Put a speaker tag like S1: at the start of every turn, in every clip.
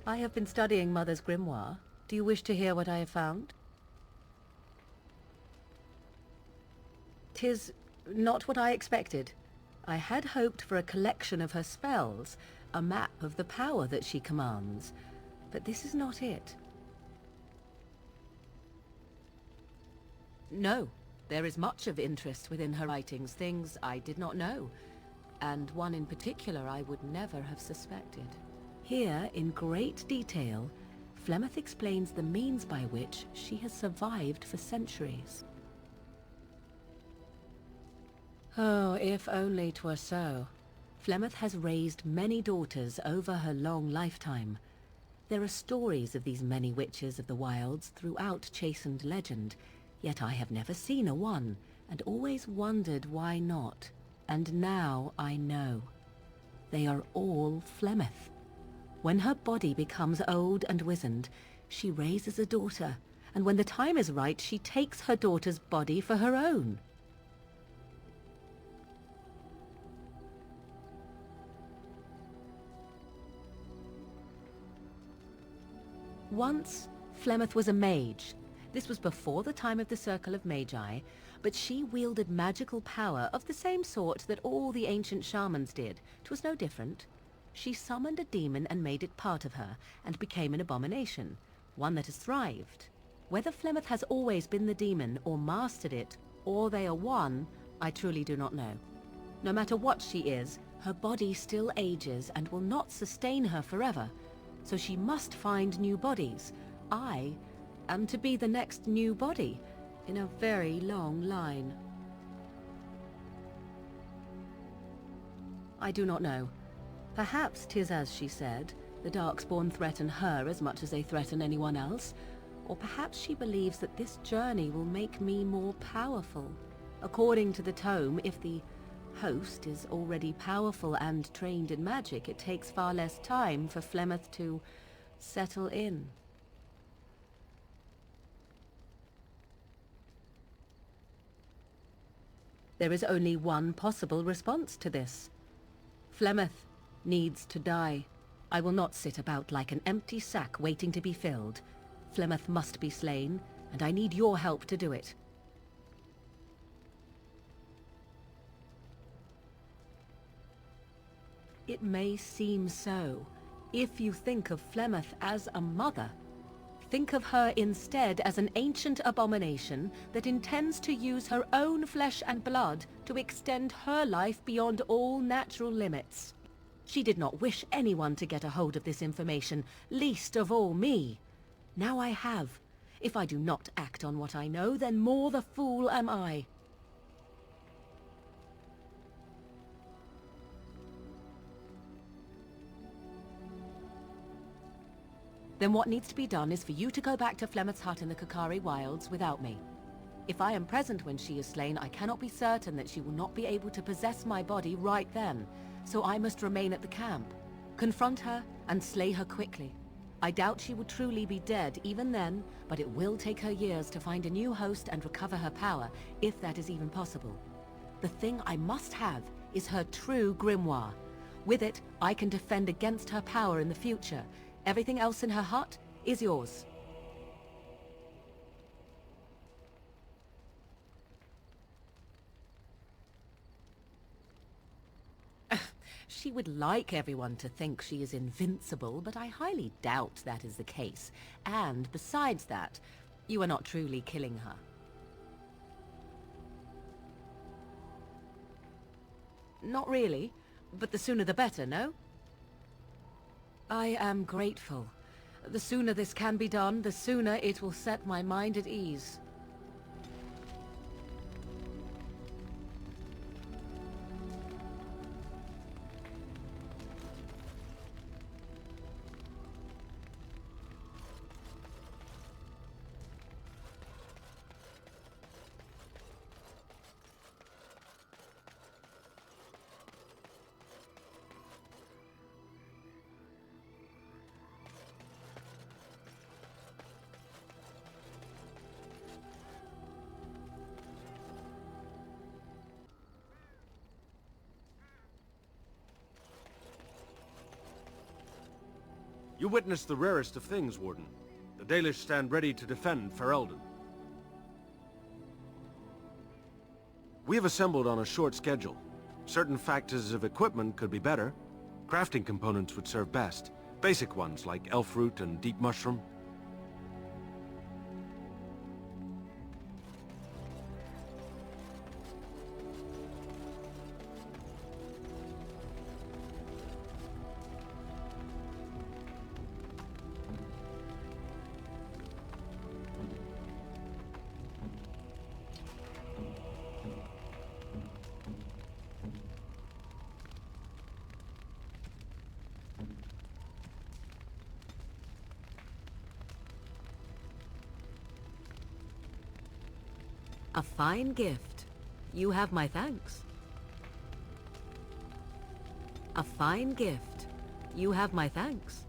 S1: I have been studying Mother's grimoire. Do you wish to hear what I have found? 'Tis not what I expected. I had hoped for a collection of her spells, a map of the power that she commands, but this is not it. No, there is much of interest within her writings, things I did not know, and one in particular I would never have suspected. Here, in great detail, Flemeth explains the means by which she has survived for centuries. Oh, if only 'twere so. Flemeth has raised many daughters over her long lifetime. There are stories of these many witches of the wilds throughout chastened legend, yet I have never seen a one, and always wondered why not. And now I know. They are all Flemeth. When her body becomes old and wizened, she raises a daughter, and when the time is right, she takes her daughter's body for her own. Once, Flemeth was a mage. This was before the time of the Circle of Magi, but she wielded magical power of the same sort that all the ancient shamans did. 'Twas no different. She summoned a demon and made it part of her, and became an abomination, one that has thrived. Whether Flemeth has always been the demon, or mastered it, or they are one, I truly do not know. No matter what she is, her body still ages and will not sustain her forever, so she must find new bodies. I am to be the next new body in a very long line. I do not know. Perhaps 'tis as she said, the Darkspawn threaten her as much as they threaten anyone else, or perhaps she believes that this journey will make me more powerful. According to the tome, if the host is already powerful and trained in magic, it takes far less time for Flemeth to settle in. There is only one possible response to this. Flemeth needs to die. I will not sit about like an empty sack waiting to be filled. Flemeth must be slain, and I need your help to do it. It may seem so. If you think of Flemeth as a mother, think of her instead as an ancient abomination that intends to use her own flesh and blood to extend her life beyond all natural limits. She did not wish anyone to get a hold of this information, least of all me. Now I have. If I do not act on what I know, then more the fool am I. Then what needs to be done is for you to go back to Flemeth's hut in the Kakari Wilds without me. If I am present when she is slain, I cannot be certain that she will not be able to possess my body right then, so I must remain at the camp, confront her, and slay her quickly. I doubt she will truly be dead even then, but it will take her years to find a new host and recover her power, if that is even possible. The thing I must have is her true grimoire. With it, I can defend against her power in the future. Everything else in her hut is yours. She would like everyone to think she is invincible, but I highly doubt that is the case. And besides that, you are not truly killing her. Not really, but the sooner the better, no? I am grateful. The sooner this can be done, the sooner it will set my mind at ease.
S2: You witnessed the rarest of things, Warden. The Dalish stand ready to defend Ferelden. We have assembled on a short schedule. Certain factors of equipment could be better. Crafting components would serve best. Basic ones like elf root and deep mushroom.
S1: A fine gift. You have my thanks. A fine gift. You have my thanks.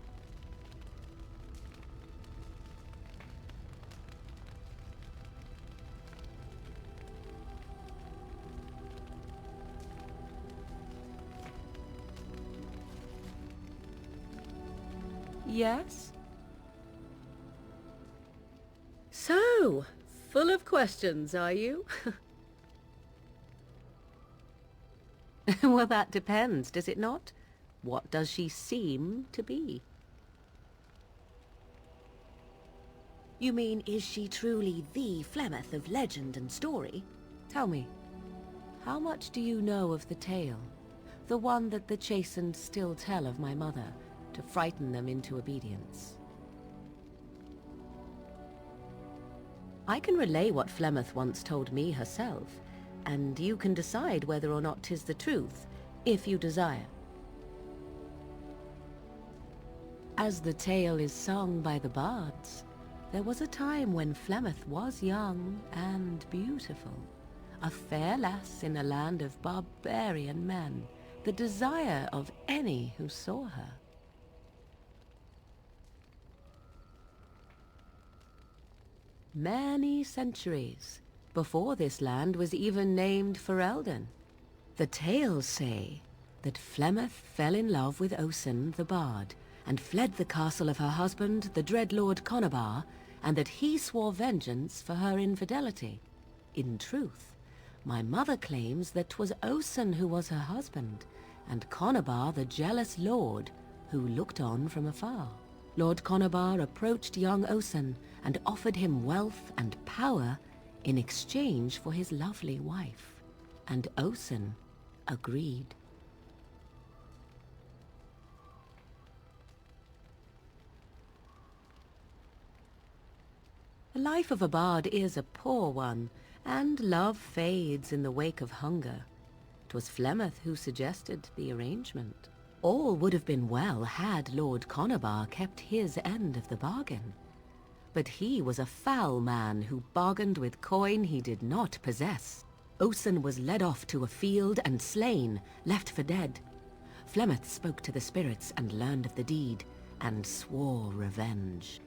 S1: Yes? So, full of questions, are you? Well, that depends, does it not? What does she seem to be? You mean, is she truly the Flemeth of legend and story? Tell me, how much do you know of the tale? The one that the chastened still tell of my mother, to frighten them into obedience. I can relay what Flemeth once told me herself, and you can decide whether or not 'tis the truth, if you desire. As the tale is sung by the bards, there was a time when Flemeth was young and beautiful, a fair lass in a land of barbarian men, the desire of any who saw her. Many centuries before this land was even named Ferelden. The tales say that Flemeth fell in love with Osen the Bard, and fled the castle of her husband, the dread Lord Conobar, and that he swore vengeance for her infidelity. In truth, my mother claims that 'twas Osen who was her husband, and Conobar the jealous lord who looked on from afar. Lord Conobar approached young Osen and offered him wealth and power in exchange for his lovely wife, and Osen agreed. The life of a bard is a poor one, and love fades in the wake of hunger. 'Twas Flemeth who suggested the arrangement. All would have been well had Lord Conobar kept his end of the bargain. But he was a foul man who bargained with coin he did not possess. Osen was led off to a field and slain, left for dead. Flemeth spoke to the spirits and learned of the deed, and swore revenge.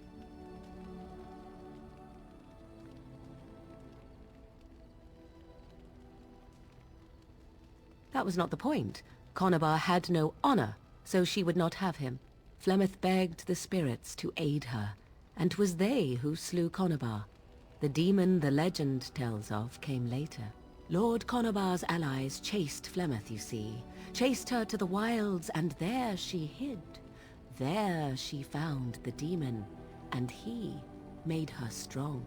S1: That was not the point. Conobar had no honor, so she would not have him. Flemeth begged the spirits to aid her, and 'twas they who slew Conobar. The demon the legend tells of came later. Lord Conobar's allies chased Flemeth, you see, chased her to the wilds, and there she hid. There she found the demon, and he made her strong.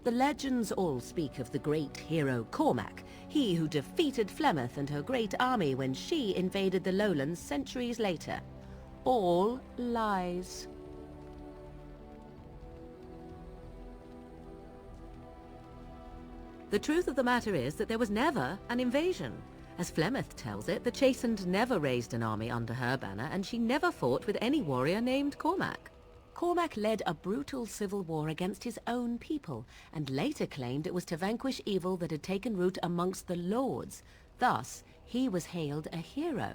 S1: The legends all speak of the great hero Cormac, he who defeated Flemeth and her great army when she invaded the lowlands centuries later. All lies. The truth of the matter is that there was never an invasion. As Flemeth tells it, the Chastened never raised an army under her banner, and she never fought with any warrior named Cormac. Cormac led a brutal civil war against his own people, and later claimed it was to vanquish evil that had taken root amongst the lords. Thus, he was hailed a hero.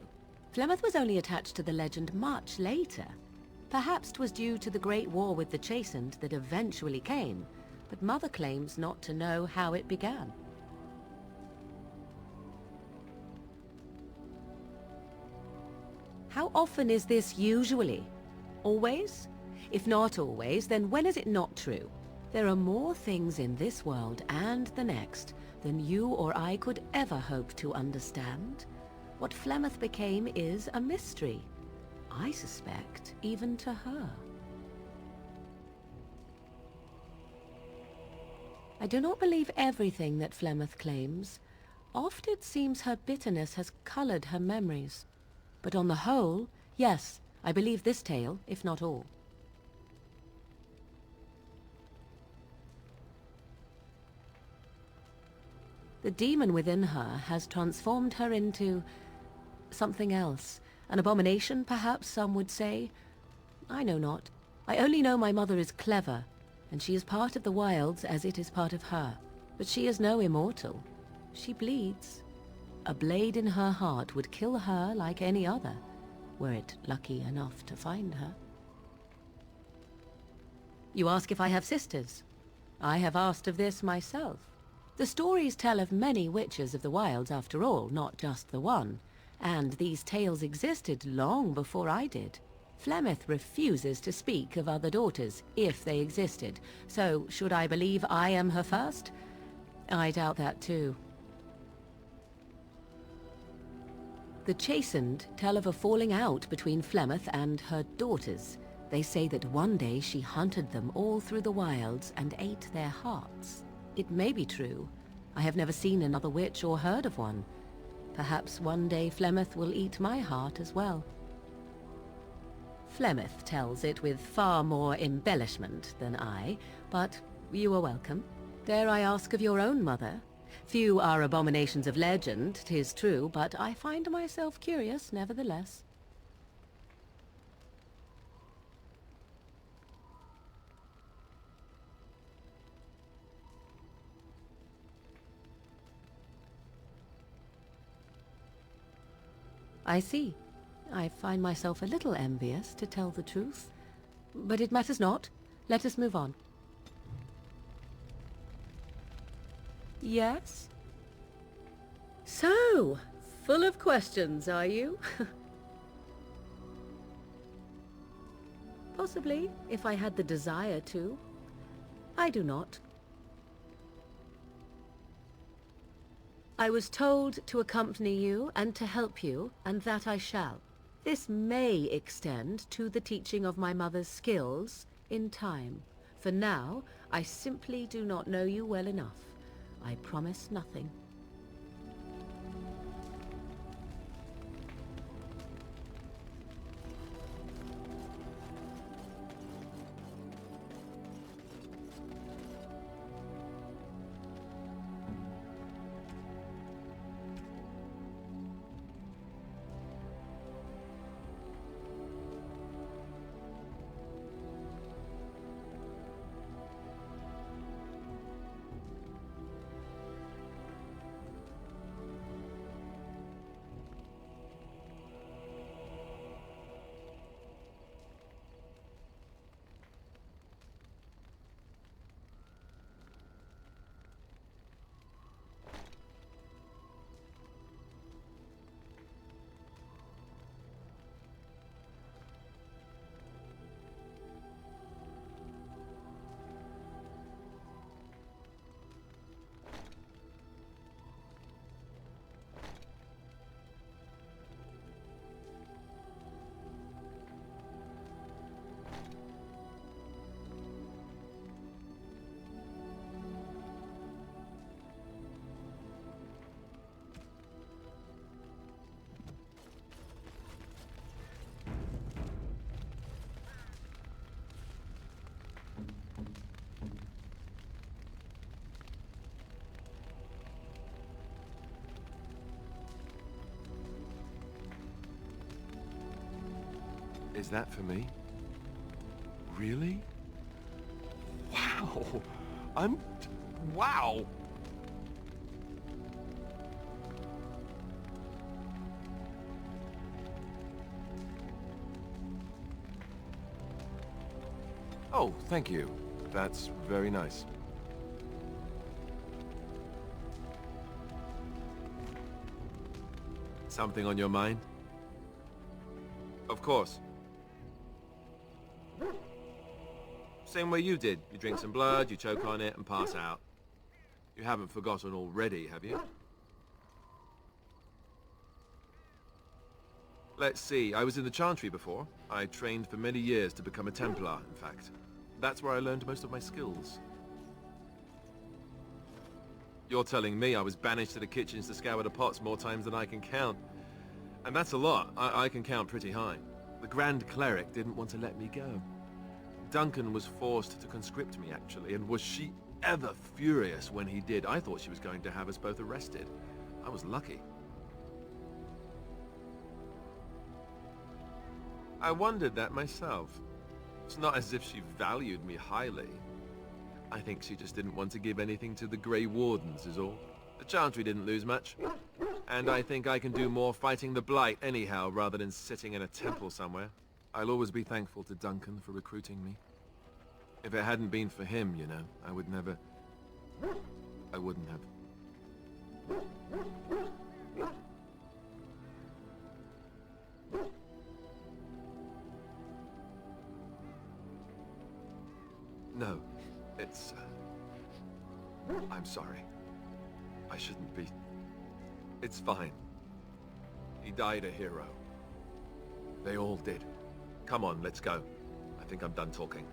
S1: Flemeth was only attached to the legend much later. Perhaps 'twas due to the great war with the Chastened that eventually came, but Mother claims not to know how it began. How often is this usually? Always? If not always, then when is it not true? There are more things in this world and the next than you or I could ever hope to understand. What Flemeth became is a mystery. I suspect, even to her. I do not believe everything that Flemeth claims. Oft it seems her bitterness has colored her memories. But on the whole, yes, I believe this tale, if not all. The demon within her has transformed her into something else. An abomination, perhaps some would say. I know not. I only know my mother is clever, and she is part of the wilds as it is part of her. But she is no immortal. She bleeds. A blade in her heart would kill her like any other, were it lucky enough to find her. You ask if I have sisters. I have asked of this myself. The stories tell of many witches of the wilds after all, not just the one. And these tales existed long before I did. Flemeth refuses to speak of other daughters, if they existed. So, should I believe I am her first? I doubt that too. The Chastened tell of a falling out between Flemeth and her daughters. They say that one day she hunted them all through the wilds and ate their hearts. It may be true. I have never seen another witch or heard of one. Perhaps one day Flemeth will eat my heart as well. Flemeth tells it with far more embellishment than I, but you are welcome. Dare I ask of your own mother? Few are abominations of legend, 'tis true, but I find myself curious nevertheless. I see. I find myself a little envious, to tell the truth. But it matters not. Let us move on. Yes? So, full of questions, are you? Possibly, if I had the desire to. I do not. I was told to accompany you and to help you, and that I shall. This may extend to the teaching of my mother's skills in time. For now, I simply do not know you well enough. I promise nothing.
S2: Is that for me? Really? Wow! Wow! Oh, thank you. That's very nice. Something on your mind? Of course.
S3: Same way you did. You drink some blood, you choke on it, and pass out. You haven't forgotten already, have you? Let's see, I was in the Chantry before. I trained for many years to become a Templar, in fact. That's where I learned most of my skills. You're telling me I was banished to the kitchens to scour the pots more times than I can count. And that's a lot. I can count pretty high. The Grand Cleric didn't want to let me go. Duncan was forced to conscript me, actually, and was she ever furious when he did. I thought she was going to have us both arrested. I was lucky. I wondered that myself. It's not as if she valued me highly. I think she just didn't want to give anything to the Grey Wardens, is all. The Chantry didn't lose much. And I think I can do more fighting the Blight anyhow, rather than sitting in a temple somewhere. I'll always be thankful to Duncan for recruiting me. If it hadn't been for him, you know, I would never... I wouldn't have. No, it's... I'm sorry. I shouldn't be... It's fine. He died a hero. They all did. Come on, let's go. I think I'm done talking.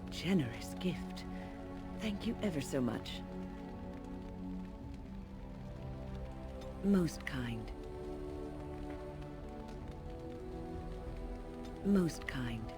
S4: Generous gift. Thank you ever so much. Most kind. Most kind.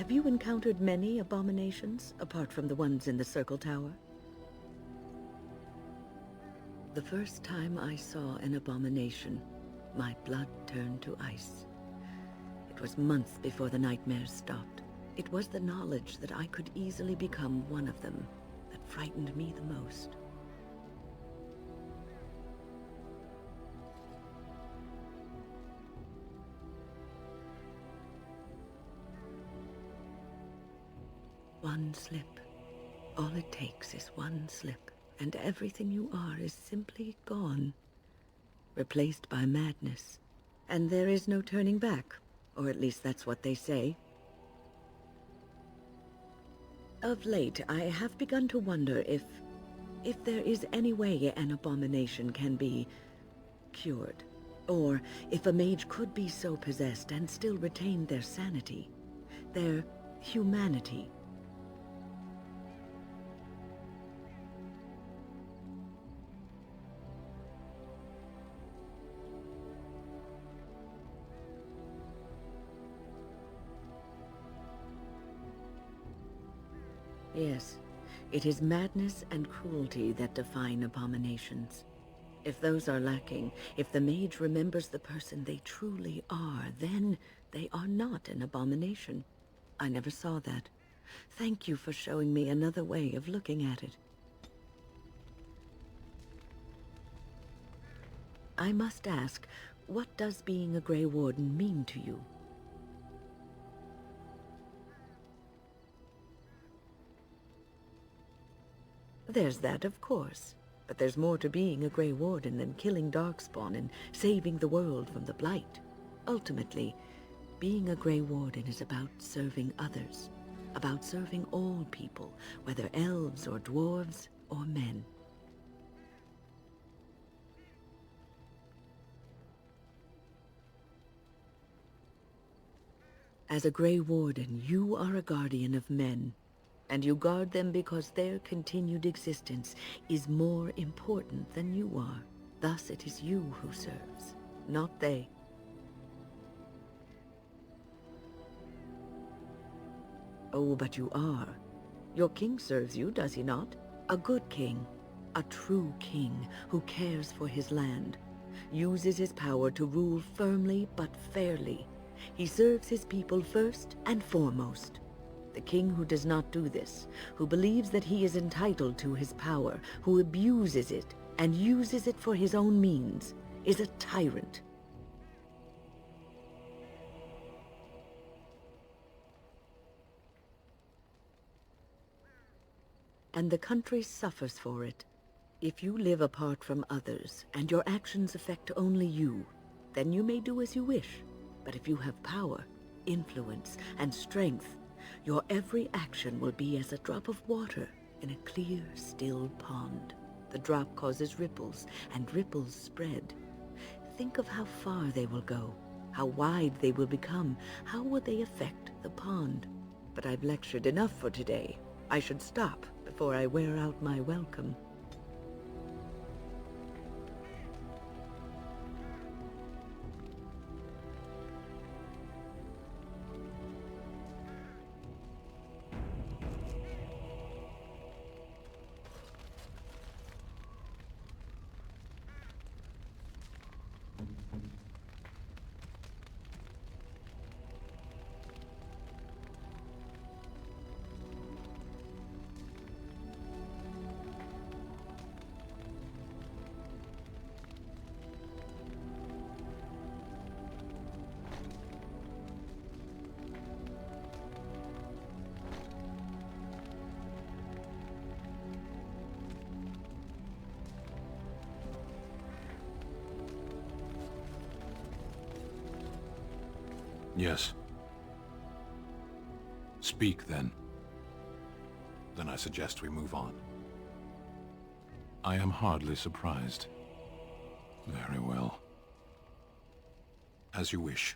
S4: Have you encountered many abominations, apart from the ones in the Circle Tower? The first time I saw an abomination, my blood turned to ice. It was months before the nightmares stopped. It was the knowledge that I could easily become one of them that frightened me the most. One slip. All it takes is one slip, and everything you are is simply gone. Replaced by madness. And there is no turning back, or at least that's what they say. Of late, I have begun to wonder if there is any way an abomination can be cured. Or if a mage could be so possessed and still retain their sanity, their humanity. Yes, it is madness and cruelty that define abominations. If those are lacking, if the mage remembers the person they truly are, then they are not an abomination. I never saw that. Thank you for showing me another way of looking at it. I must ask, what does being a Grey Warden mean to you? There's that, of course. But there's more to being a Grey Warden than killing Darkspawn and saving the world from the Blight. Ultimately, being a Grey Warden is about serving others. About serving all people, whether elves or dwarves or men. As a Grey Warden, you are a guardian of men. And you guard them because their continued existence is more important than you are. Thus it is you who serves, not they. Oh, but you are. Your king serves you, does he not? A good king. A true king who cares for his land. Uses his power to rule firmly but fairly. He serves his people first and foremost. The king who does not do this, who believes that he is entitled to his power, who abuses it and uses it for his own means, is a tyrant. And the country suffers for it. If you live apart from others, and your actions affect only you, then you may do as you wish. But if you have power, influence, and strength, your every action will be as a drop of water in a clear, still pond. The drop causes ripples, and ripples spread. Think of how far they will go, how wide they will become, how will they affect the pond. But I've lectured enough for today. I should stop before I wear out my welcome.
S5: Yes. Speak, then. Then I suggest we move on. I am hardly surprised. Very well. As you wish.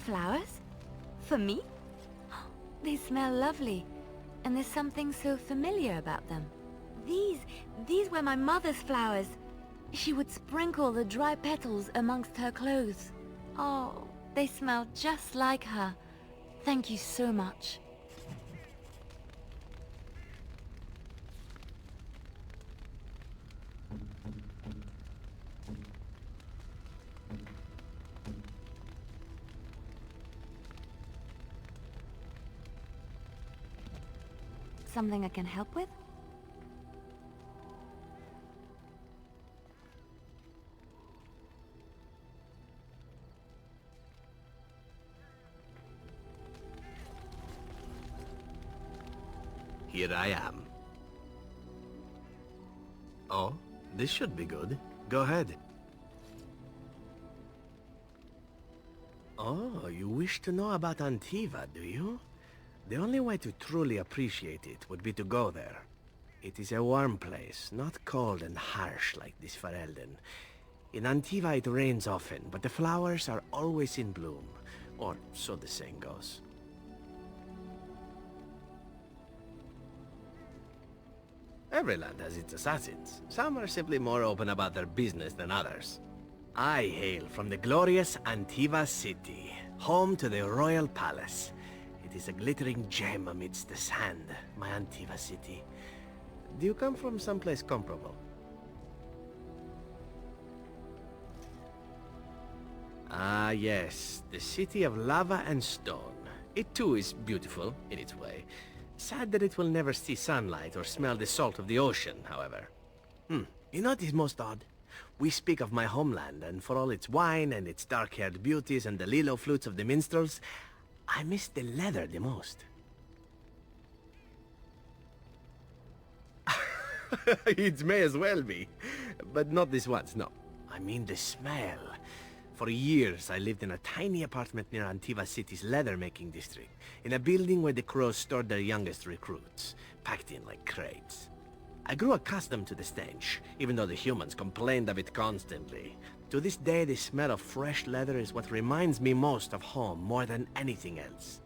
S6: Flowers? For me? They smell lovely, and there's something so familiar about them. These were my mother's flowers. She would sprinkle the dry petals amongst her clothes. Oh, they smell just like her. Thank you so much. Something I can help with?
S7: Here I am. Oh, this should be good. Go ahead. Oh, you wish to know about Antiva, do you? The only way to truly appreciate it would be to go there. It is a warm place, not cold and harsh like this Ferelden. In Antiva it rains often, but the flowers are always in bloom. Or so the saying goes. Every land has its assassins. Some are simply more open about their business than others. I hail from the glorious Antiva city, home to the royal palace. It is a glittering gem amidst the sand, my Antiva city. Do you come from someplace comparable? Ah, yes, the city of lava and stone. It too is beautiful, in its way. Sad that it will never see sunlight or smell the salt of the ocean, however. You know what is most odd? We speak of my homeland, and for all its wine and its dark-haired beauties and the lilo flutes of the minstrels, I miss the leather the most. It may as well be. But not this once, no. I mean the smell. For years, I lived in a tiny apartment near Antiva City's leather-making district, in a building where the crows stored their youngest recruits, packed in like crates. I grew accustomed to the stench, even though the humans complained of it constantly. To this day, the smell of fresh leather is what reminds me most of home more than anything else.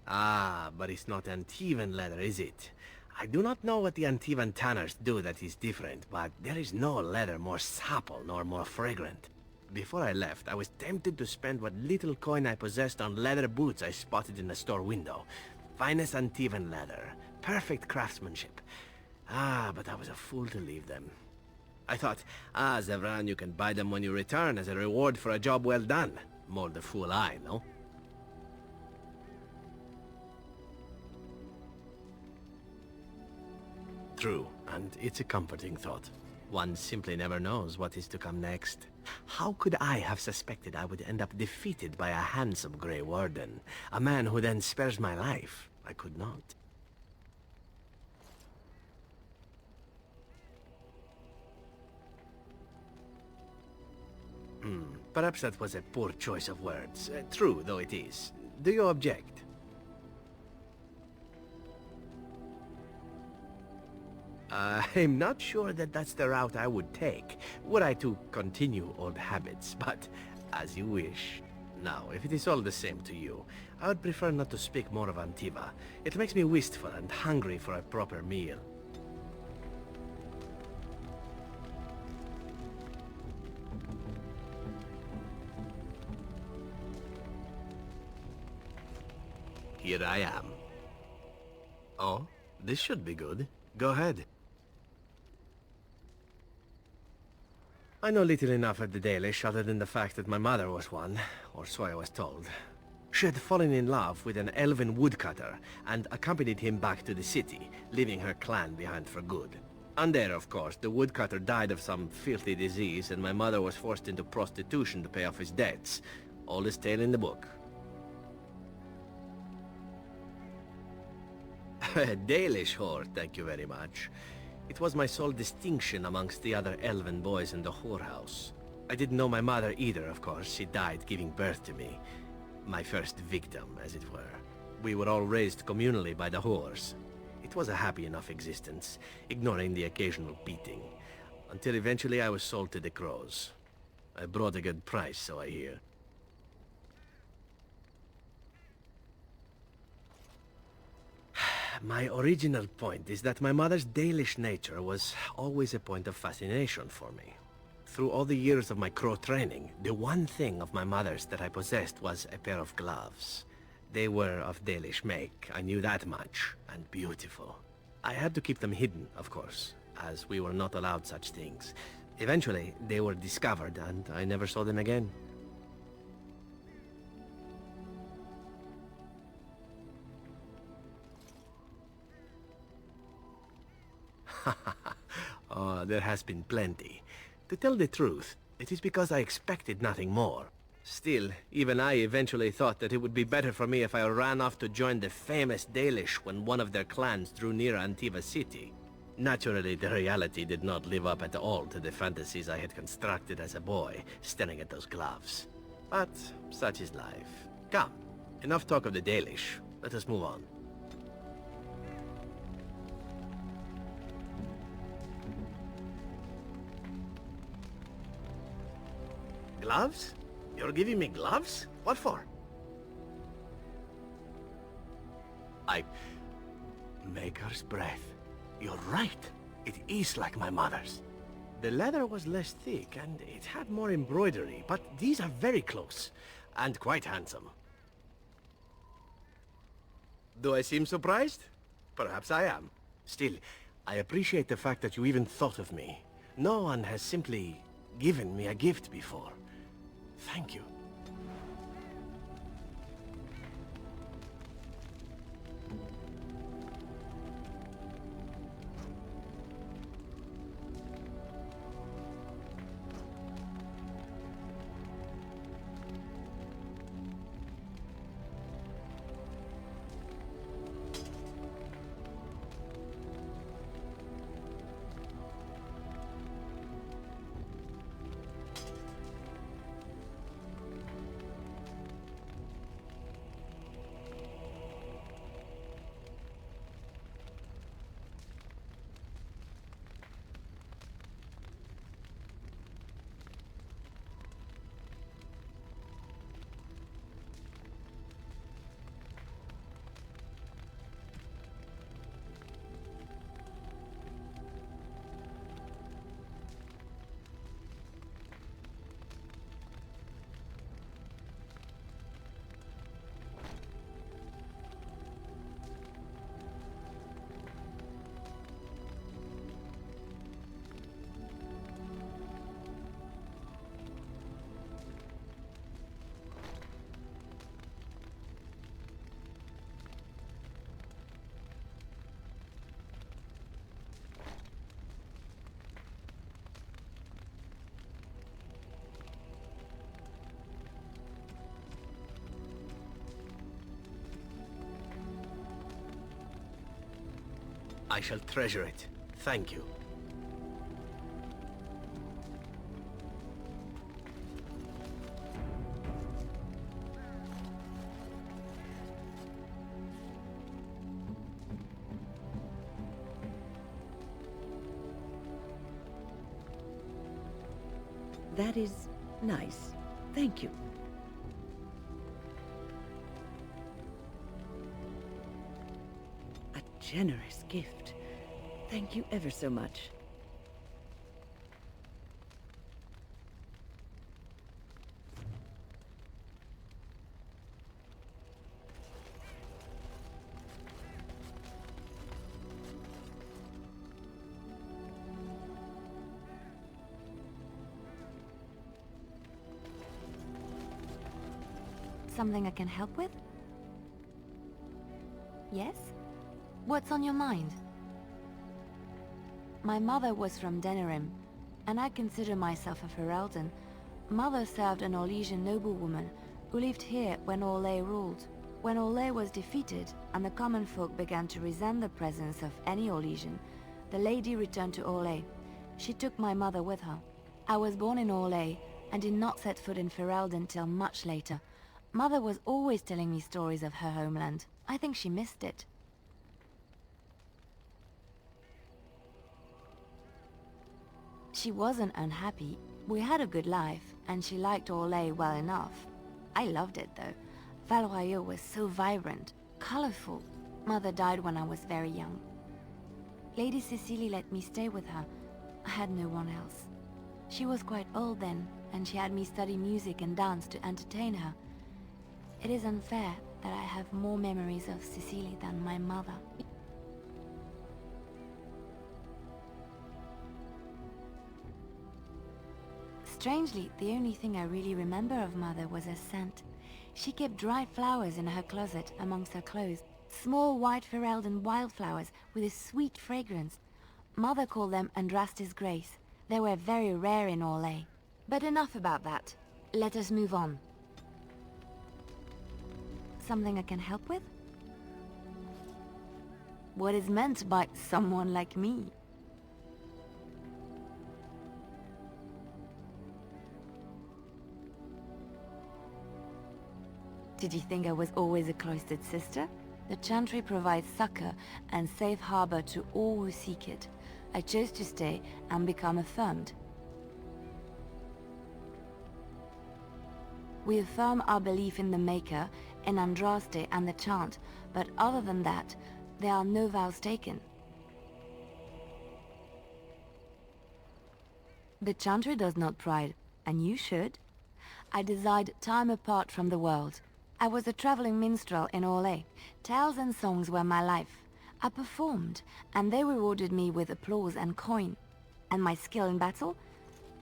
S7: Ah, but it's not Antivan leather, is it? I do not know what the Antivan tanners do that is different, but there is no leather more supple nor more fragrant. Before I left, I was tempted to spend what little coin I possessed on leather boots I spotted in the store window. Finest Antivan leather, perfect craftsmanship. Ah, but I was a fool to leave them. I thought, Zevran, you can buy them when you return as a reward for a job well done. More the fool I, no? True, and it's a comforting thought. One simply never knows what is to come next. How could I have suspected I would end up defeated by a handsome Grey Warden? A man who then spares my life? I could not. Perhaps that was a poor choice of words. True, though it is. Do you object? I'm not sure that that's the route I would take, were I to continue old habits, but as you wish. Now, if it is all the same to you, I would prefer not to speak more of Antiva. It makes me wistful and hungry for a proper meal. Here I am. Oh, this should be good. Go ahead. I know little enough of the Dalish other than the fact that my mother was one, or so I was told. She had fallen in love with an elven woodcutter and accompanied him back to the city, leaving her clan behind for good. And there, of course, the woodcutter died of some filthy disease and my mother was forced into prostitution to pay off his debts. Oldest tale in the book. A Dalish whore, thank you very much. It was my sole distinction amongst the other elven boys in the whorehouse. I didn't know my mother either, of course. She died giving birth to me. My first victim, as it were. We were all raised communally by the whores. It was a happy enough existence, ignoring the occasional beating. until eventually I was sold to the crows. I brought a good price, so I hear. My original point is that my mother's Dalish nature was always a point of fascination for me. Through all the years of my crow training, the one thing of my mother's that I possessed was a pair of gloves. They were of Dalish make, I knew that much, and beautiful. I had to keep them hidden, of course, as we were not allowed such things. Eventually, they were discovered, and I never saw them again. Oh, there has been plenty. To tell the truth, it is because I expected nothing more. Still, even I eventually thought that it would be better for me if I ran off to join the famous Dalish when one of their clans drew near Antiva city. Naturally, the reality did not live up at all to the fantasies I had constructed as a boy, staring at those gloves. But such is life. Come, enough talk of the Dalish. Let us move on. Gloves? You're giving me gloves? What for? Maker's breath. You're right. It is like my mother's. The leather was less thick and it had more embroidery, but these are very close and quite handsome. Do I seem surprised? Perhaps I am. Still, I appreciate the fact that you even thought of me. No one has simply given me a gift before. Thank you. I shall treasure it. Thank you.
S4: That is nice. Thank you. A generous gift. Thank you ever so much.
S6: Something I can help with? Yes? What's on your mind? My mother was from Denerims, and I consider myself a Ferelden. Mother served an Orlesian noblewoman who lived here when Orlais ruled. When Orlais was defeated and the common folk began to resent the presence of any Orlesian, the lady returned to Orlais. She took my mother with her. I was born in Orlais and did not set foot in Ferelden till much later. Mother was always telling me stories of her homeland. I think she missed it. She wasn't unhappy. We had a good life, and she liked Orlais well enough. I loved it though. Val-Royeaux was so vibrant, colorful. Mother died when I was very young. Lady Cecilie let me stay with her. I had no one else. She was quite old then, and she had me study music and dance to entertain her. It is unfair that I have more memories of Cecilie than my mother. Strangely, the only thing I really remember of Mother was her scent. She kept dried flowers in her closet amongst her clothes. Small white Ferelden wildflowers with a sweet fragrance. Mother called them Andrastis Grace. They were very rare in Orlais. But enough about that. Let us move on. Something I can help with? What is meant by someone like me? Did you think I was always a cloistered sister? The Chantry provides succor and safe harbor to all who seek it. I chose to stay and become affirmed. We affirm our belief in the Maker, in Andraste and the Chant, but other than that, there are no vows taken. The Chantry does not pride, and you should. I desired time apart from the world. I was a traveling minstrel in Orlais. Tales and songs were my life. I performed, and they rewarded me with applause and coin. And my skill in battle?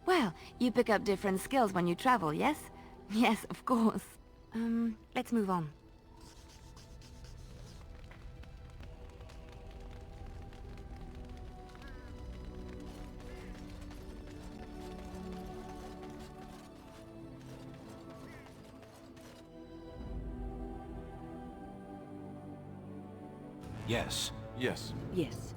S6: Well, you pick up different skills when you travel, yes? Yes, of course. Let's move on.
S2: Yes.
S3: Yes.
S4: Yes.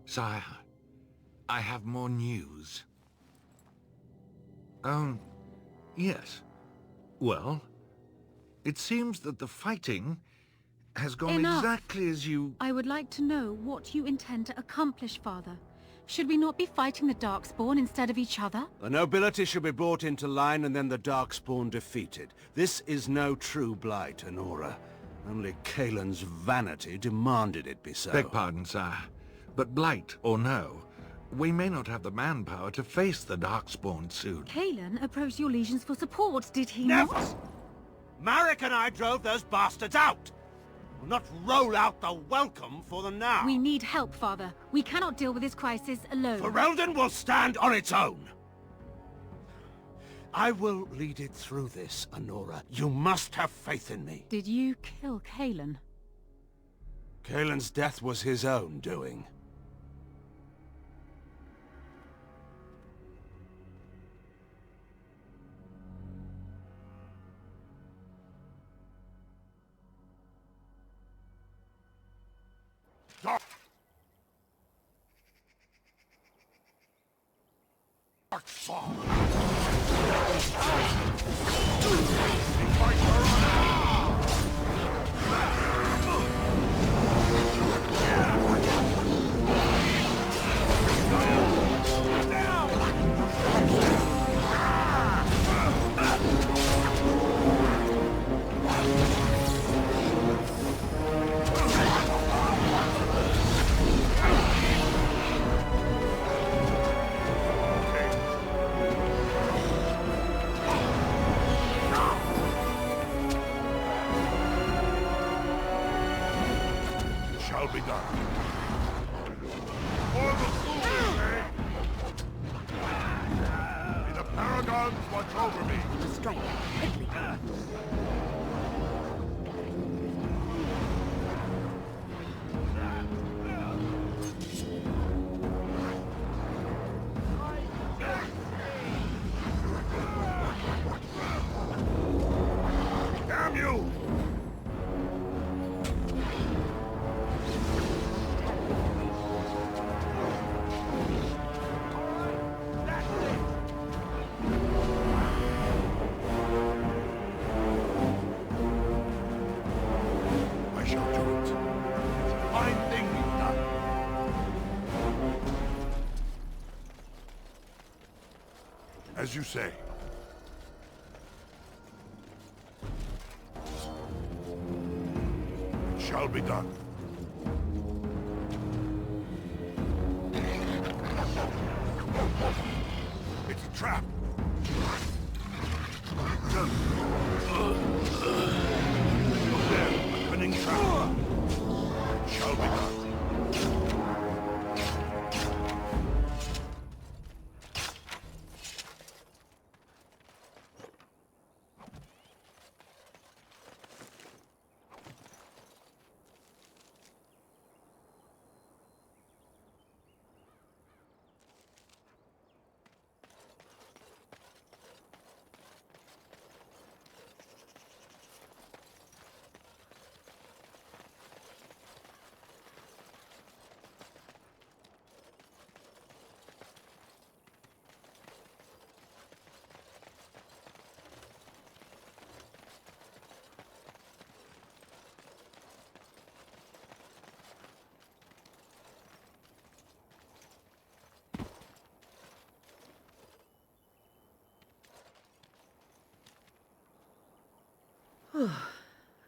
S8: Sire, I have more news. Yes. Well, it seems that the fighting has gone
S9: Enough.
S8: exactly as you...
S9: I would like to know what you intend to accomplish, Father. Should we not be fighting the Darkspawn instead of each other?
S10: The nobility should be brought into line and then the Darkspawn defeated. This is no true blight, Anora. Only Kaelin's vanity demanded it be so.
S8: Beg pardon, sire. But blight or no, we may not have the manpower to face the Darkspawn soon.
S9: Kaelin approached your legions for support, did he
S10: Never!
S9: not?
S10: Marek and I drove those bastards out! We'll not roll out the welcome for them now.
S9: We need help, Father. We cannot deal with this crisis alone.
S10: Ferelden will stand on its own! I will lead it through this, Anora. You must have faith in me.
S9: Did you kill Kaelin?
S10: Kaelin's death was his own doing.
S8: Be done. For the fools, eh? May the paragons watch over me.
S4: Strike. Quickly.
S8: As you say. Shall be done. It's a trap. There, a cunning trap. Shall be done.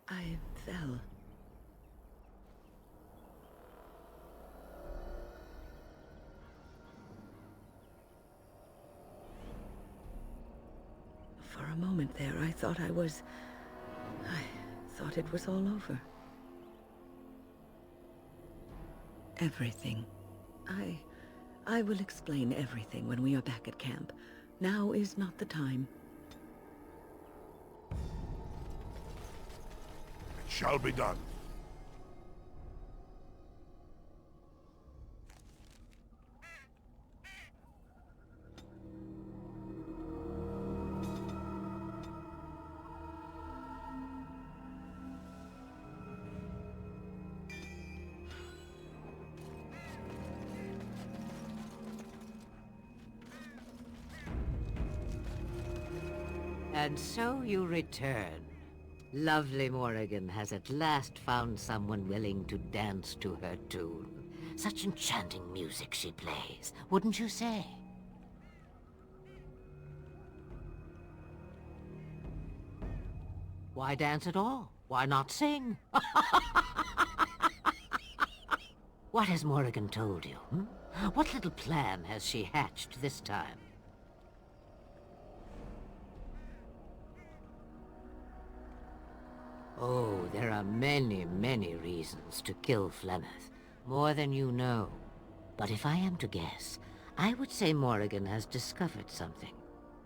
S4: I fell. For a moment there, I thought I thought it was all over. Everything. I will explain everything when we are back at camp. Now is not the time.
S8: Shall be done.
S1: And so you return. Lovely Morriggan has at last found someone willing to dance to her tune. Such enchanting music she plays, wouldn't you say? Why dance at all? Why not sing? What has Morriggan told you? What little plan has she hatched this time? Oh, there are many, many reasons to kill Flemeth. More than you know. But if I am to guess, I would say Morriggan has discovered something.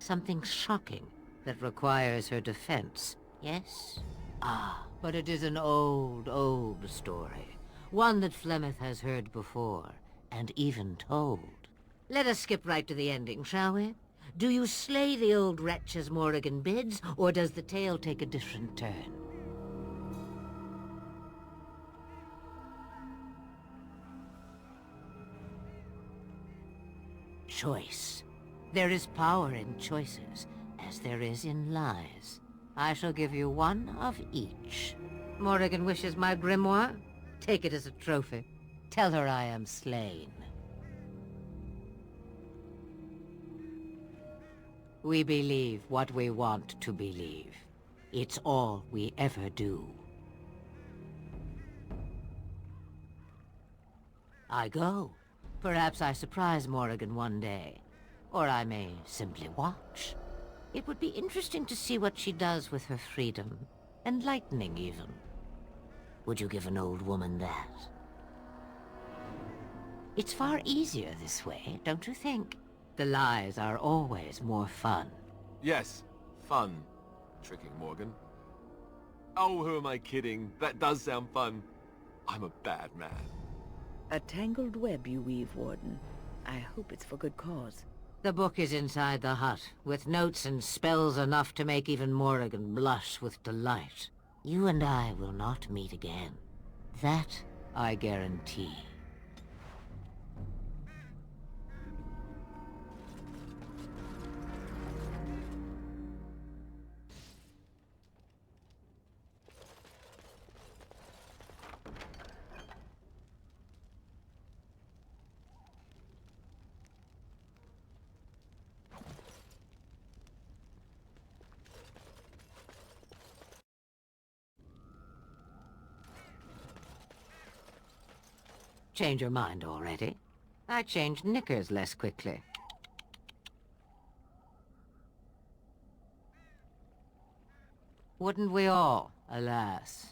S1: Something shocking that requires her defense. Yes? Ah, but it is an old, old story. One that Flemeth has heard before, and even told. Let us skip right to the ending, shall we? Do you slay the old wretch as Morriggan bids, or does the tale take a different turn? Choice. There is power in choices, as there is in lies. I shall give you one of each. Morriggan wishes my grimoire? Take it as a trophy. Tell her I am slain. We believe what we want to believe. It's all we ever do. I go. Perhaps I surprise Morriggan one day. Or I may simply watch. It would be interesting to see what she does with her freedom. Enlightening, even. Would you give an old woman that? It's far easier this way, don't you think? The lies are always more fun.
S3: Yes, fun. Tricking Morgan. Oh, who am I kidding? That does sound fun. I'm a bad man.
S4: A tangled web you weave, Warden. I hope it's for good cause.
S1: The book is inside the hut, with notes and spells enough to make even Morriggan blush with delight. You and I will not meet again. That I guarantee.
S11: Change your mind already? I change knickers less quickly. Wouldn't we all, alas?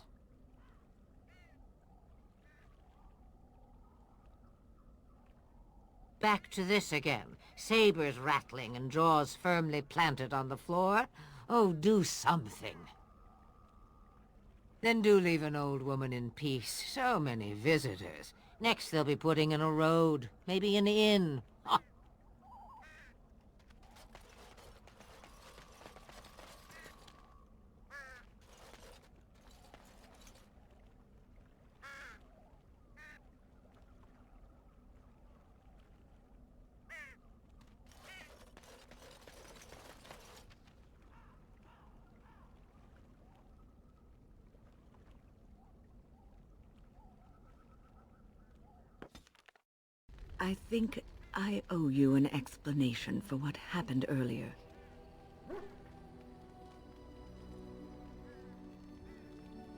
S11: Back to this again. Sabers rattling and jaws firmly planted on the floor. Oh, do something. Then do leave an old woman in peace. So many visitors. Next they'll be putting in a road, maybe an inn. Ha!
S4: I think I owe you an explanation for what happened earlier.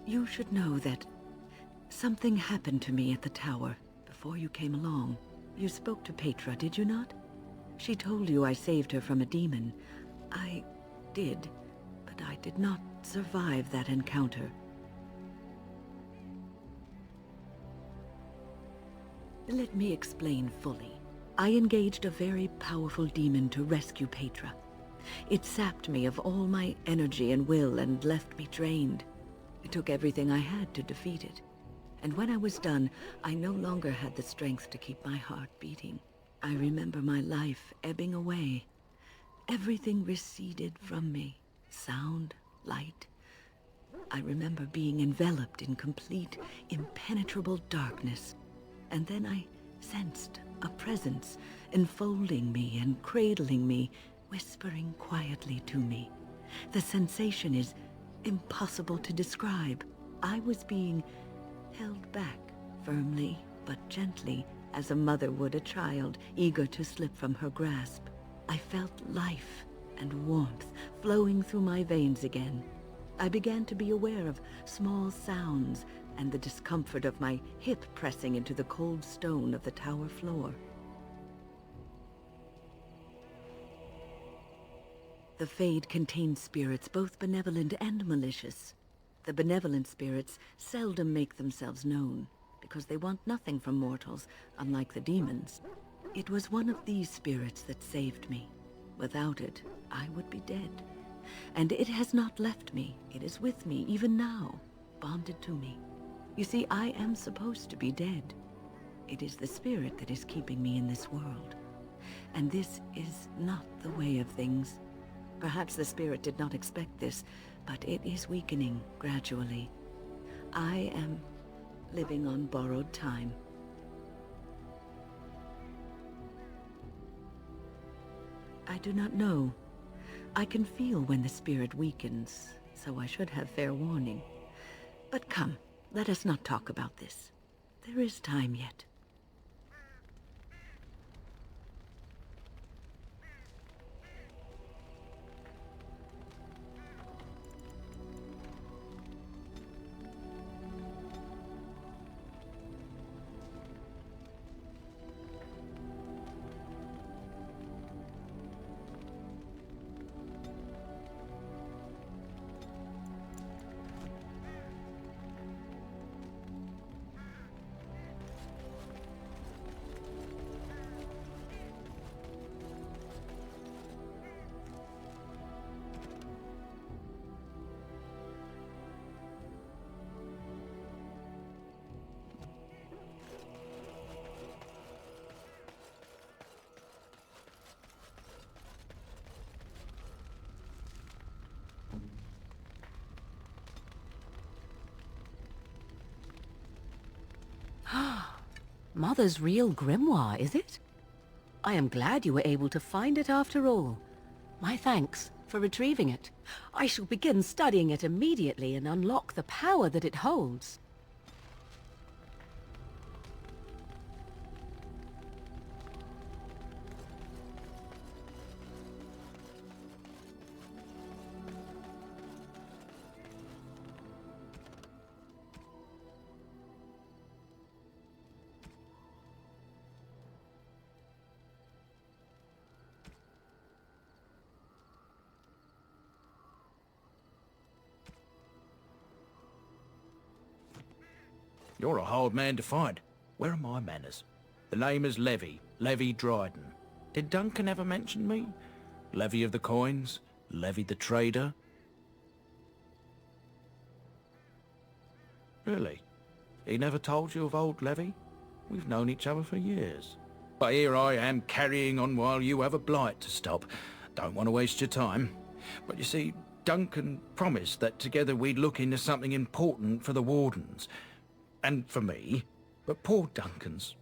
S4: You should know that something happened to me at the tower before you came along. You spoke to Petra, did you not? She told you I saved her from a demon. I did, but I did not survive that encounter. Let me explain fully. I engaged a very powerful demon to rescue Petra. It sapped me of all my energy and will and left me drained. It took everything I had to defeat it. And when I was done, I no longer had the strength to keep my heart beating. I remember my life ebbing away. Everything receded from me. Sound, light. I remember being enveloped in complete, impenetrable darkness. And then I sensed a presence enfolding me and cradling me, whispering quietly to me. The sensation is impossible to describe. I was being held back, firmly but gently, as a mother would a child, eager to slip from her grasp. I felt life and warmth flowing through my veins again. I began to be aware of small sounds and the discomfort of my hip pressing into the cold stone of the tower floor. The Fade contains spirits both benevolent and malicious. The benevolent spirits seldom make themselves known, because they want nothing from mortals, unlike the demons. It was one of these spirits that saved me. Without it, I would be dead. And it has not left me. It is with me, even now, bonded to me. You see, I am supposed to be dead. It is the spirit that is keeping me in this world. And this is not the way of things. Perhaps the spirit did not expect this, but it is weakening gradually. I am living on borrowed time. I do not know. I can feel when the spirit weakens, so I should have fair warning. But come. Let us not talk about this. There is time yet.
S1: Mother's real grimoire, is it? I am glad you were able to find it after all. My thanks for retrieving it. I shall begin studying it immediately and unlock the power that it holds.
S12: You're a hard man to find. Where are my manners? The name is Levy Dryden. Did Duncan ever mention me? Levy of the coins? Levy the trader? Really? He never told you of old Levy? We've known each other for years. But here I am carrying on while you have a blight to stop. Don't want to waste your time. But you see, Duncan promised that together we'd look into something important for the Wardens. And for me. But poor Duncan's...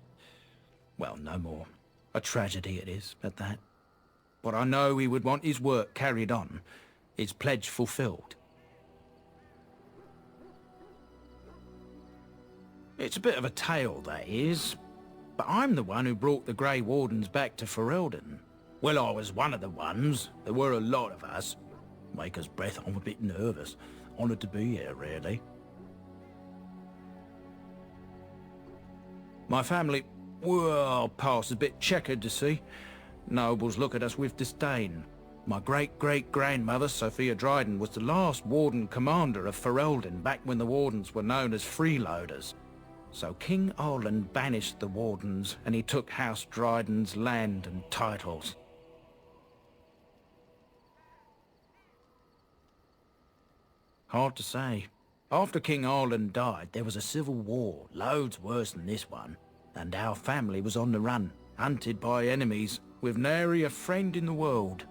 S12: well, no more. A tragedy it is, at that. But I know he would want his work carried on. His pledge fulfilled. It's a bit of a tale, that is. But I'm the one who brought the Grey Wardens back to Ferelden. Well, I was one of the ones. There were a lot of us. Maker's breath, I'm a bit nervous. Honoured to be here, really. My family, well, past a bit checkered, to see. Nobles look at us with disdain. My great-great-grandmother, Sophia Dryden, was the last Warden Commander of Ferelden back when the Wardens were known as freeloaders. So King Arland banished the Wardens, and he took House Dryden's land and titles. Hard to say. After King Arland died, there was a civil war, loads worse than this one, and our family was on the run, hunted by enemies, with nary a friend in the world.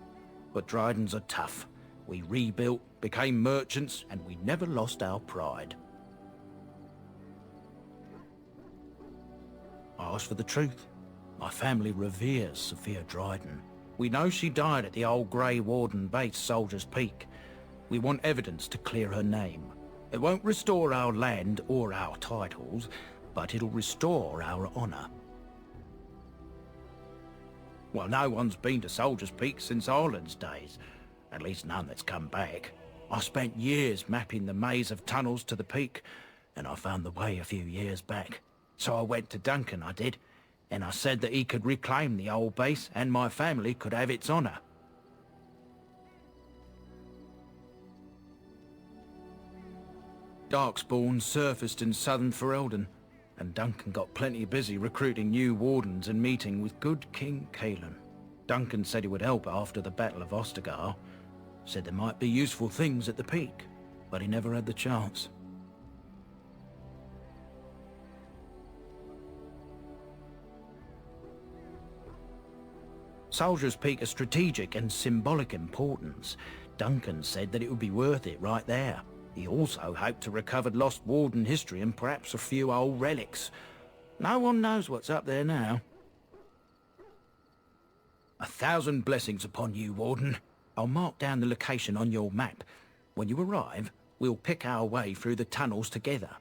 S12: But Drydens are tough. We rebuilt, became merchants, and we never lost our pride. I asked for the truth. My family reveres Sophia Dryden. We know she died at the old Grey Warden base, Soldier's Peak. We want evidence to clear her name. It won't restore our land or our titles, but it'll restore our honour. Well, no one's been to Soldier's Peak since Arland's days. At least none that's come back. I spent years mapping the maze of tunnels to the peak, and I found the way a few years back. So I went to Duncan, I did, and I said that he could reclaim the old base and my family could have its honour. Darkspawn surfaced in southern Ferelden, and Duncan got plenty busy recruiting new Wardens and meeting with good King Cailan. Duncan said he would help after the Battle of Ostagar. Said there might be useful things at the peak, but he never had the chance. Soldier's Peak is strategic and symbolic importance. Duncan said that it would be worth it right there. He also hoped to recover lost Warden history and perhaps a few old relics. No one knows what's up there now. 1,000 blessings upon you, Warden. I'll mark down the location on your map. When you arrive, we'll pick our way through the tunnels together.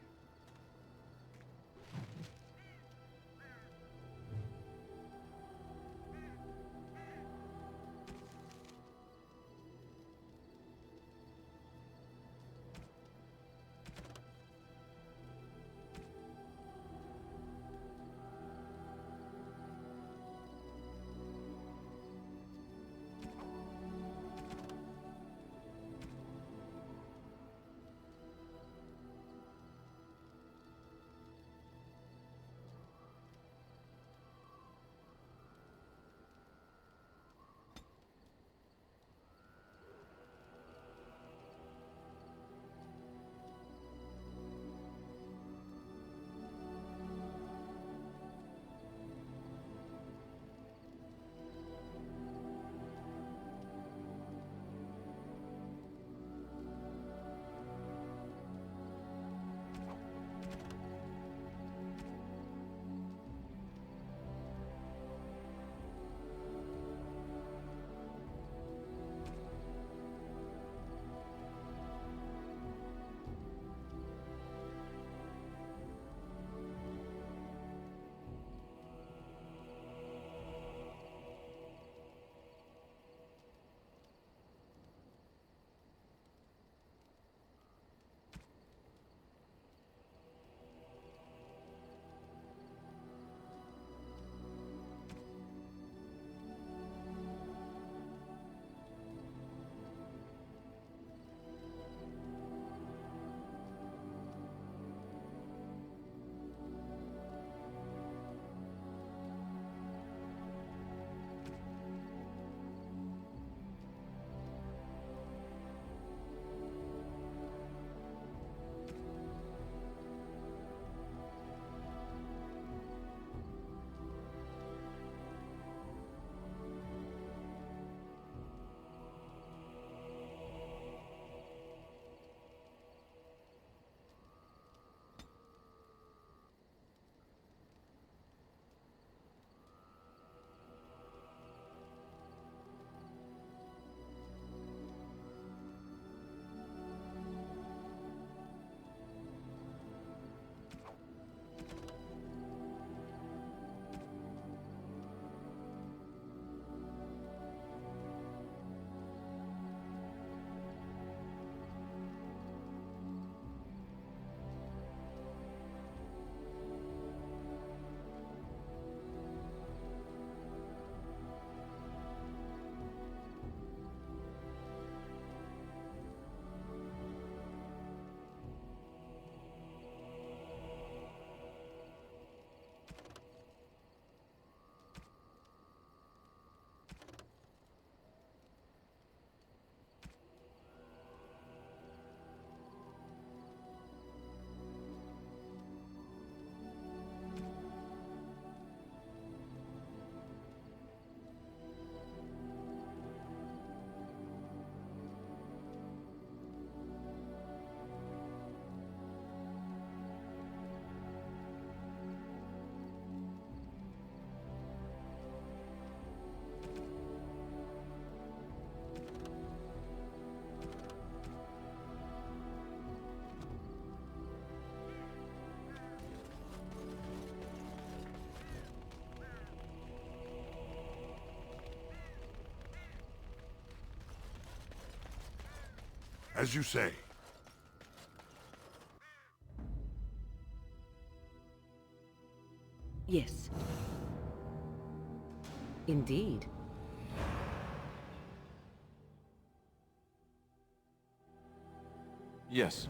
S8: As you say.
S4: Yes.
S1: Indeed.
S5: Yes.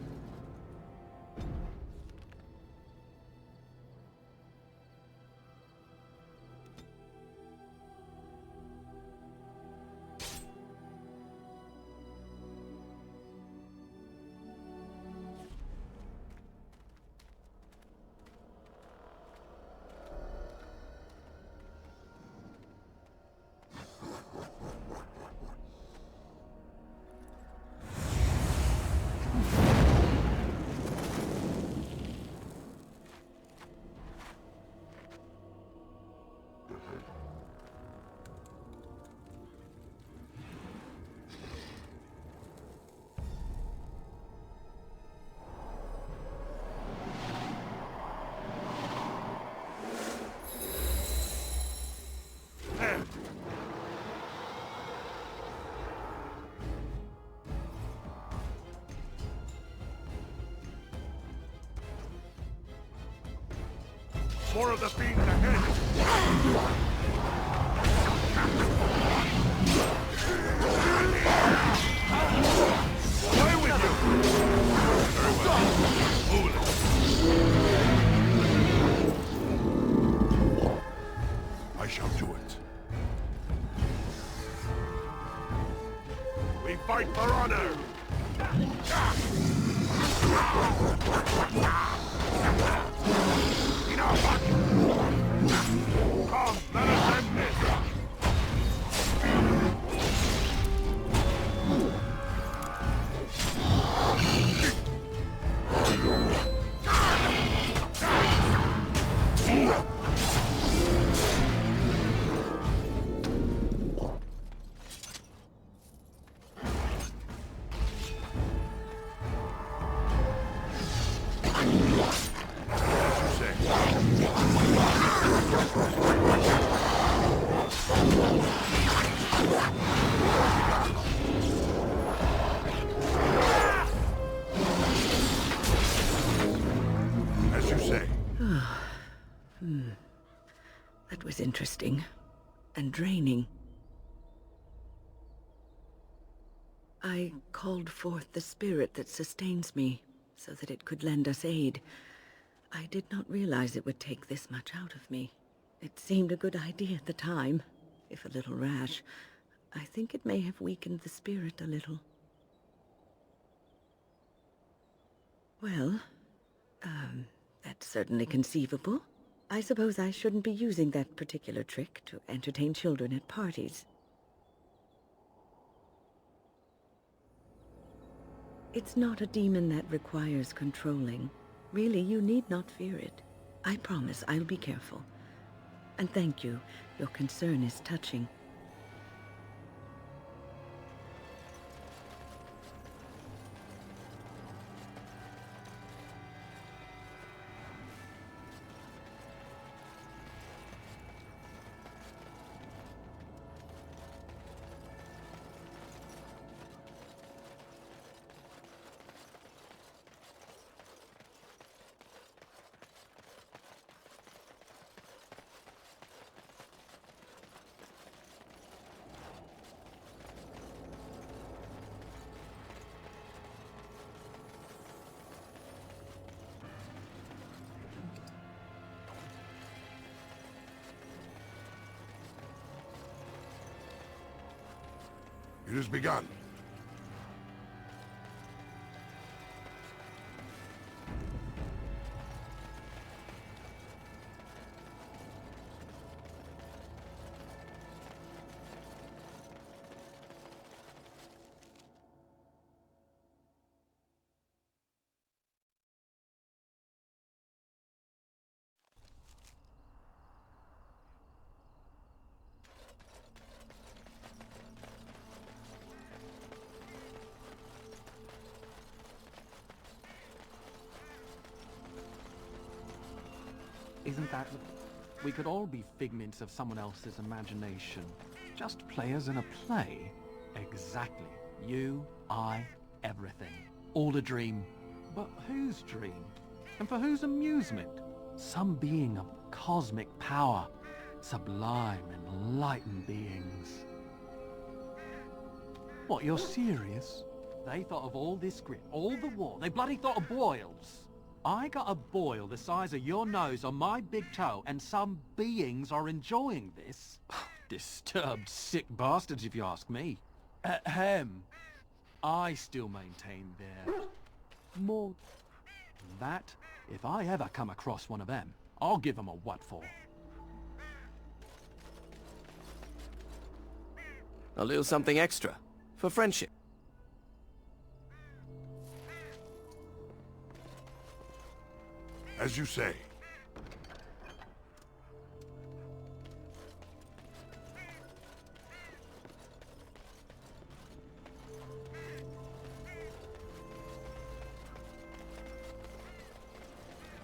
S8: More of the fiends ahead! Away with you! Very well. Move it. I shall do it. We fight for honor! Come, let us end this!
S4: That was interesting. And draining. I called forth the spirit that sustains me, so that it could lend us aid. I did not realize it would take this much out of me. It seemed a good idea at the time, if a little rash. I think it may have weakened the spirit a little. Well, that's certainly conceivable. I suppose I shouldn't be using that particular trick to entertain children at parties. It's not a demon that requires controlling. Really, you need not fear it. I promise I'll be careful. And thank you. Your concern is touching.
S8: It has begun.
S13: Isn't that... We could all be figments of someone else's imagination. Just players in a play. Exactly. You, I, everything. All a dream. But whose dream? And for whose amusement? Some being of cosmic power. Sublime, enlightened beings. What, you're serious? They thought of all this grit, all the war. They bloody thought of boils. I got a boil the size of your nose on my big toe, and some beings are enjoying this? Disturbed, sick bastards, if you ask me. Ahem. I still maintain they're more that if I ever come across one of them, I'll give them a what for.
S7: A little something extra. For friendship.
S8: As you say.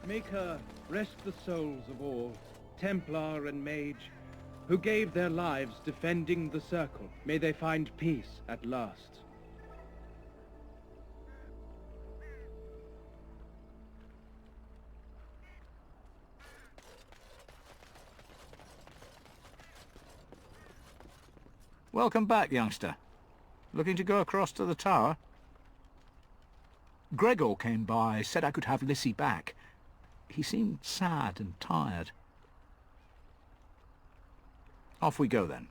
S14: Make her rest the souls of all, Templar and Mage, who gave their lives defending the Circle. May they find peace at last.
S12: Welcome back, youngster. Looking to go across to the tower? Gregor came by, said I could have Lissy back. He seemed sad and tired. Off we go then.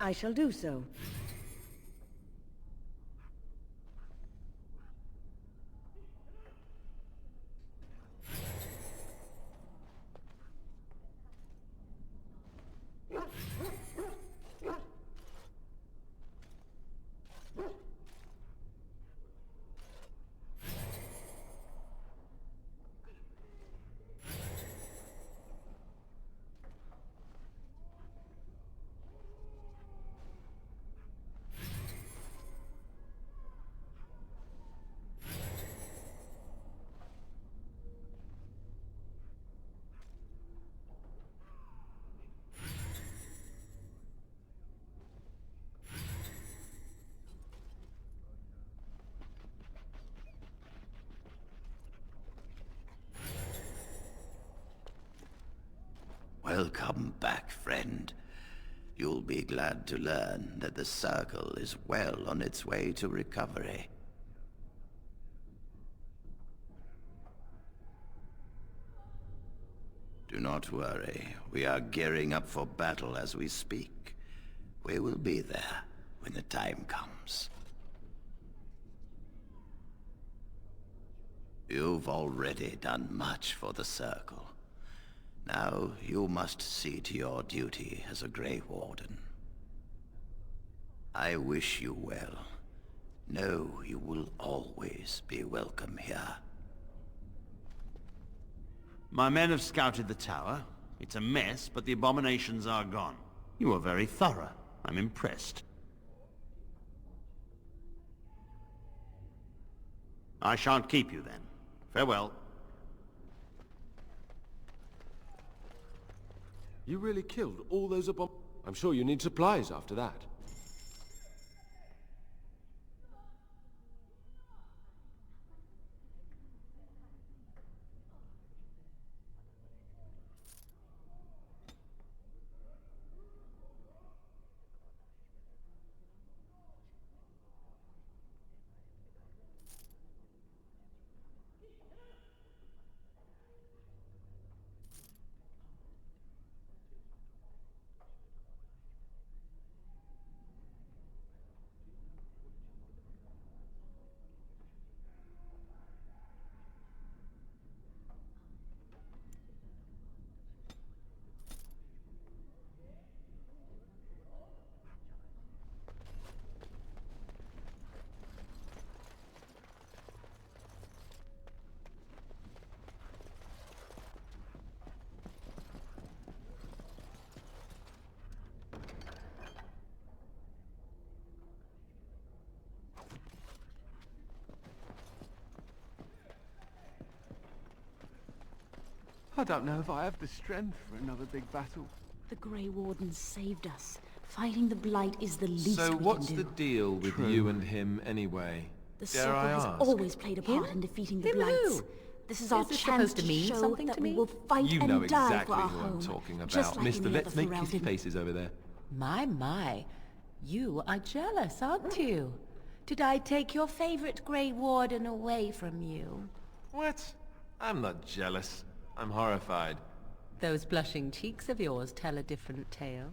S4: I shall do so.
S15: Welcome back, friend. You'll be glad to learn that the Circle is well on its way to recovery. Do not worry. We are gearing up for battle as we speak. We will be there when the time comes. You've already done much for the Circle. Now you must see to your duty as a Grey Warden. I wish you well. Know you will always be welcome here.
S10: My men have scouted the tower. It's a mess, but the abominations are gone. You are very thorough. I'm impressed. I shan't keep you then. Farewell.
S2: You really killed all those I'm sure you need supplies after that.
S16: I don't know if I have the strength for another big battle.
S17: The Grey Wardens saved us. Fighting the Blight is the least
S3: So
S17: we
S3: what's
S17: can do.
S3: the deal with you and him anyway?
S17: The
S3: Dare
S17: Circle
S3: I
S17: has
S3: ask?
S17: always played a part in defeating the Blights. This is our
S1: this
S17: chance
S1: supposed to
S17: to
S1: mean
S17: show
S1: something
S17: that
S1: to
S17: we
S1: me?
S17: will fight
S3: You
S17: and
S3: know
S17: die
S3: exactly
S17: for our
S3: who
S17: home.
S3: I'm talking about.
S17: Just like
S3: Mister,
S17: in the
S3: let's
S17: other
S3: make kissy
S17: Ferelden.
S3: faces over there.
S1: My. You are jealous, aren't you? Did I take your favorite Grey Warden away from you?
S3: What? I'm not jealous. I'm horrified.
S1: Those blushing cheeks of yours tell a different tale.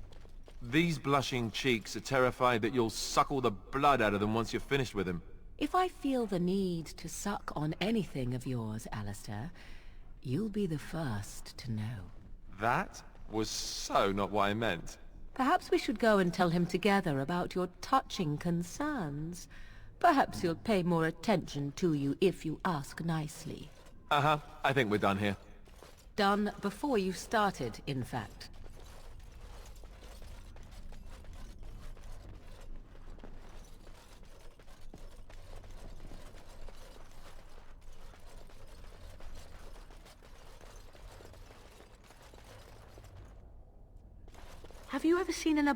S3: These blushing cheeks are terrified that you'll suck all the blood out of them once you're finished with him.
S1: If I feel the need to suck on anything of yours, Alistair, you'll be the first to know.
S3: That was so not what I meant.
S1: Perhaps we should go and tell him together about your touching concerns. Perhaps he'll pay more attention to you if you ask nicely.
S3: Uh-huh. I think we're done here.
S1: Done before you started, in fact.
S17: Have you ever seen an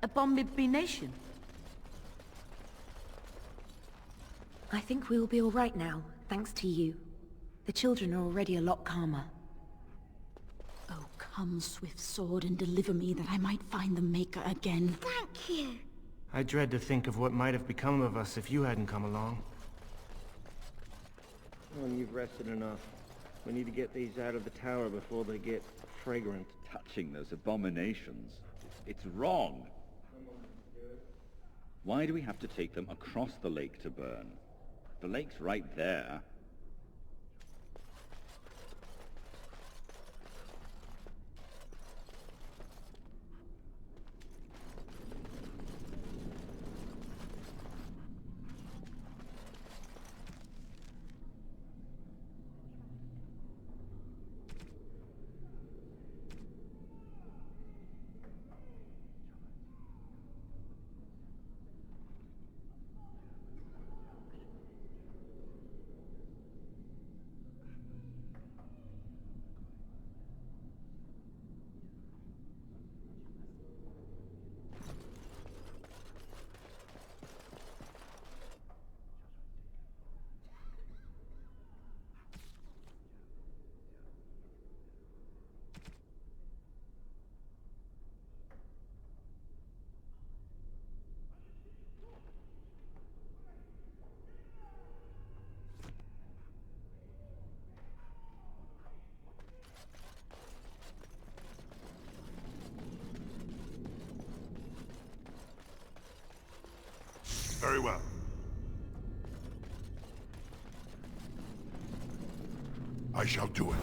S17: abomination? I think we'll be all right now, thanks to you. The children are already a lot calmer. Oh, come, swift sword, and deliver me that I might find the Maker again.
S18: Thank you.
S19: I dread to think of what might have become of us if you hadn't come along.
S20: Well, you've rested enough. We need to get these out of the tower before they get fragrant.
S21: Touching those abominations. It's wrong. Why do we have to take them across the lake to burn? The lake's right there.
S22: Very well. I shall do it.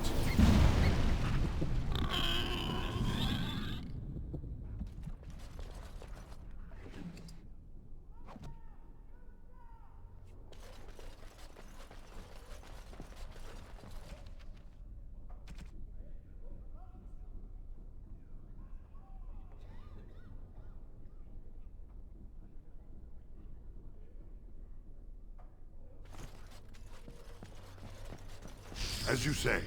S22: As you say.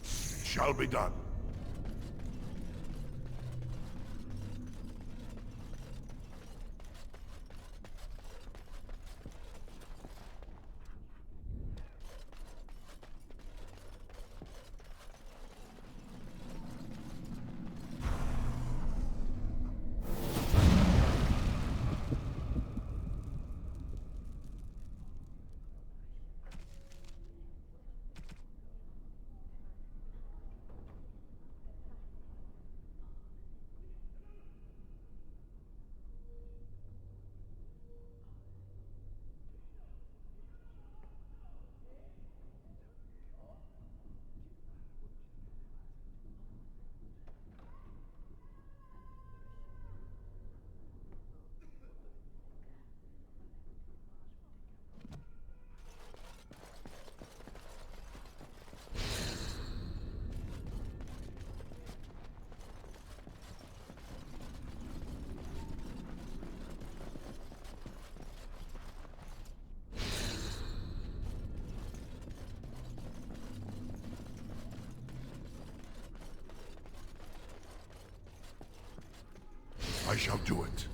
S22: It shall be done. I shall do it.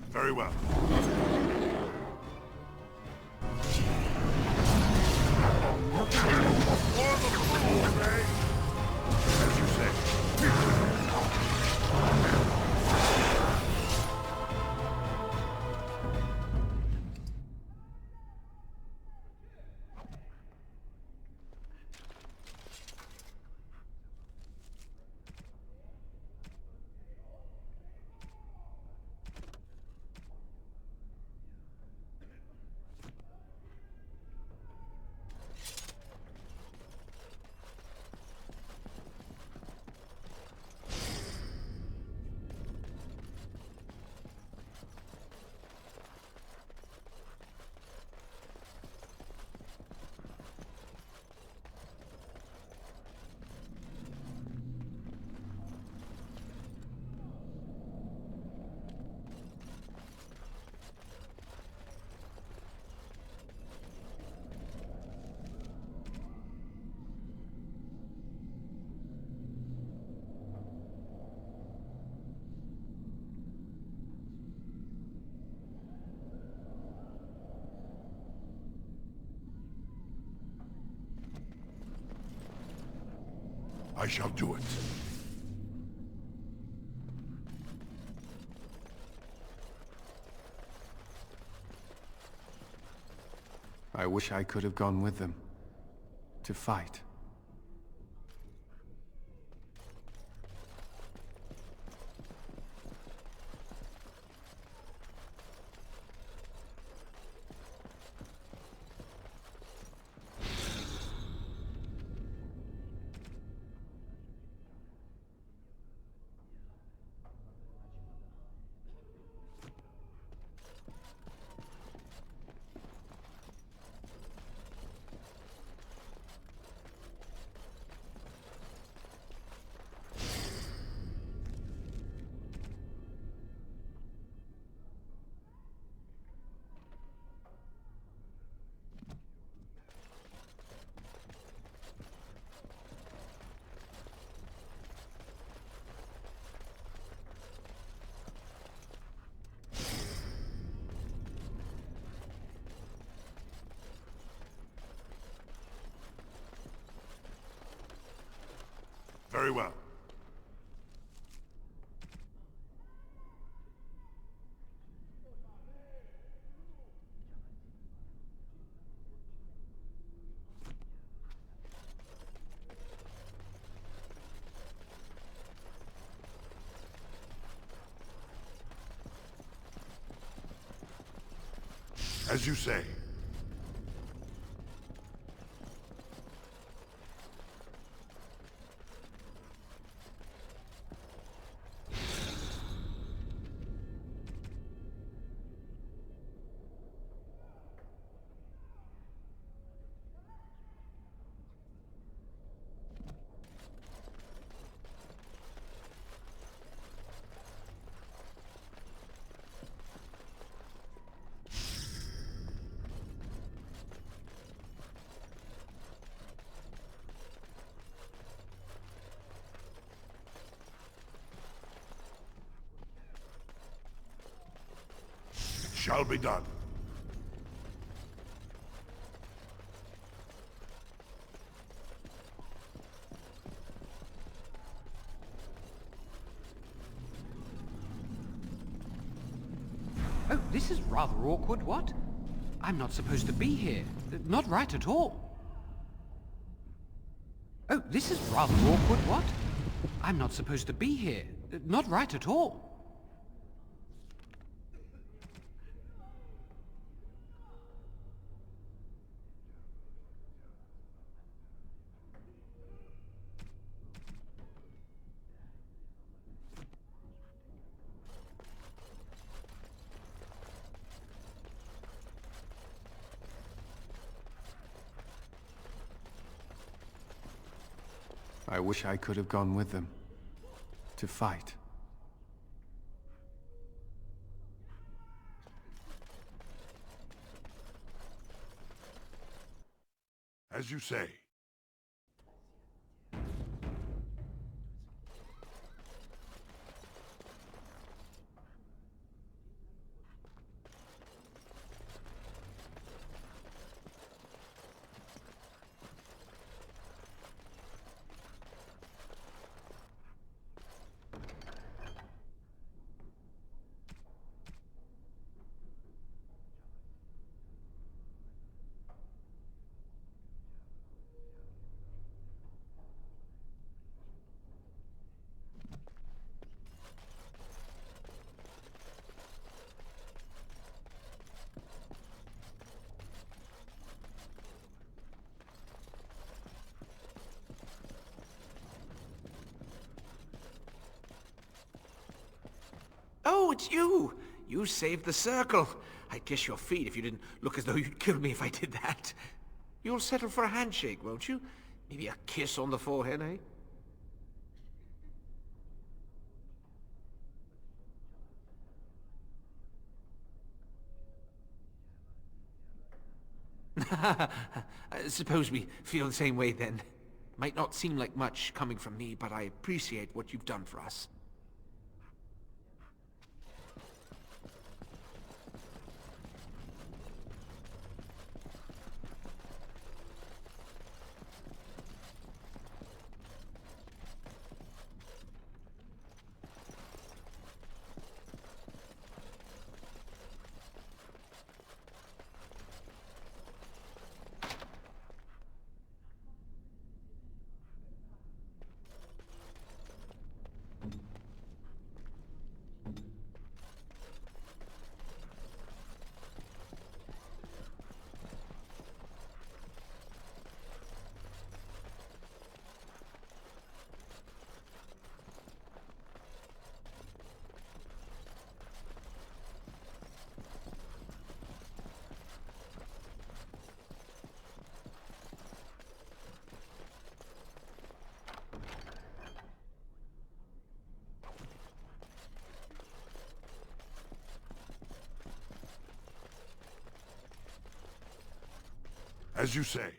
S22: Very well. As you say. I shall do it.
S6: I wish I could have gone with them. To fight.
S22: Very well. As you say. Shall be done.
S13: Oh, this is rather awkward, what? I'm not supposed to be here. Not right at all. Oh, Oh, this is rather awkward, what? I'm not supposed to be here. Not right at all.
S6: I wish I could have gone with them. To fight.
S22: As you say.
S12: Oh, it's you! You saved the circle. I'd kiss your feet if you didn't look as though you'd kill me if I did that. You'll settle for a handshake, won't you? Maybe a kiss on the forehead, eh? Suppose we feel the same way then. Might not seem like much coming from me, but I appreciate what you've done for us.
S22: As you say.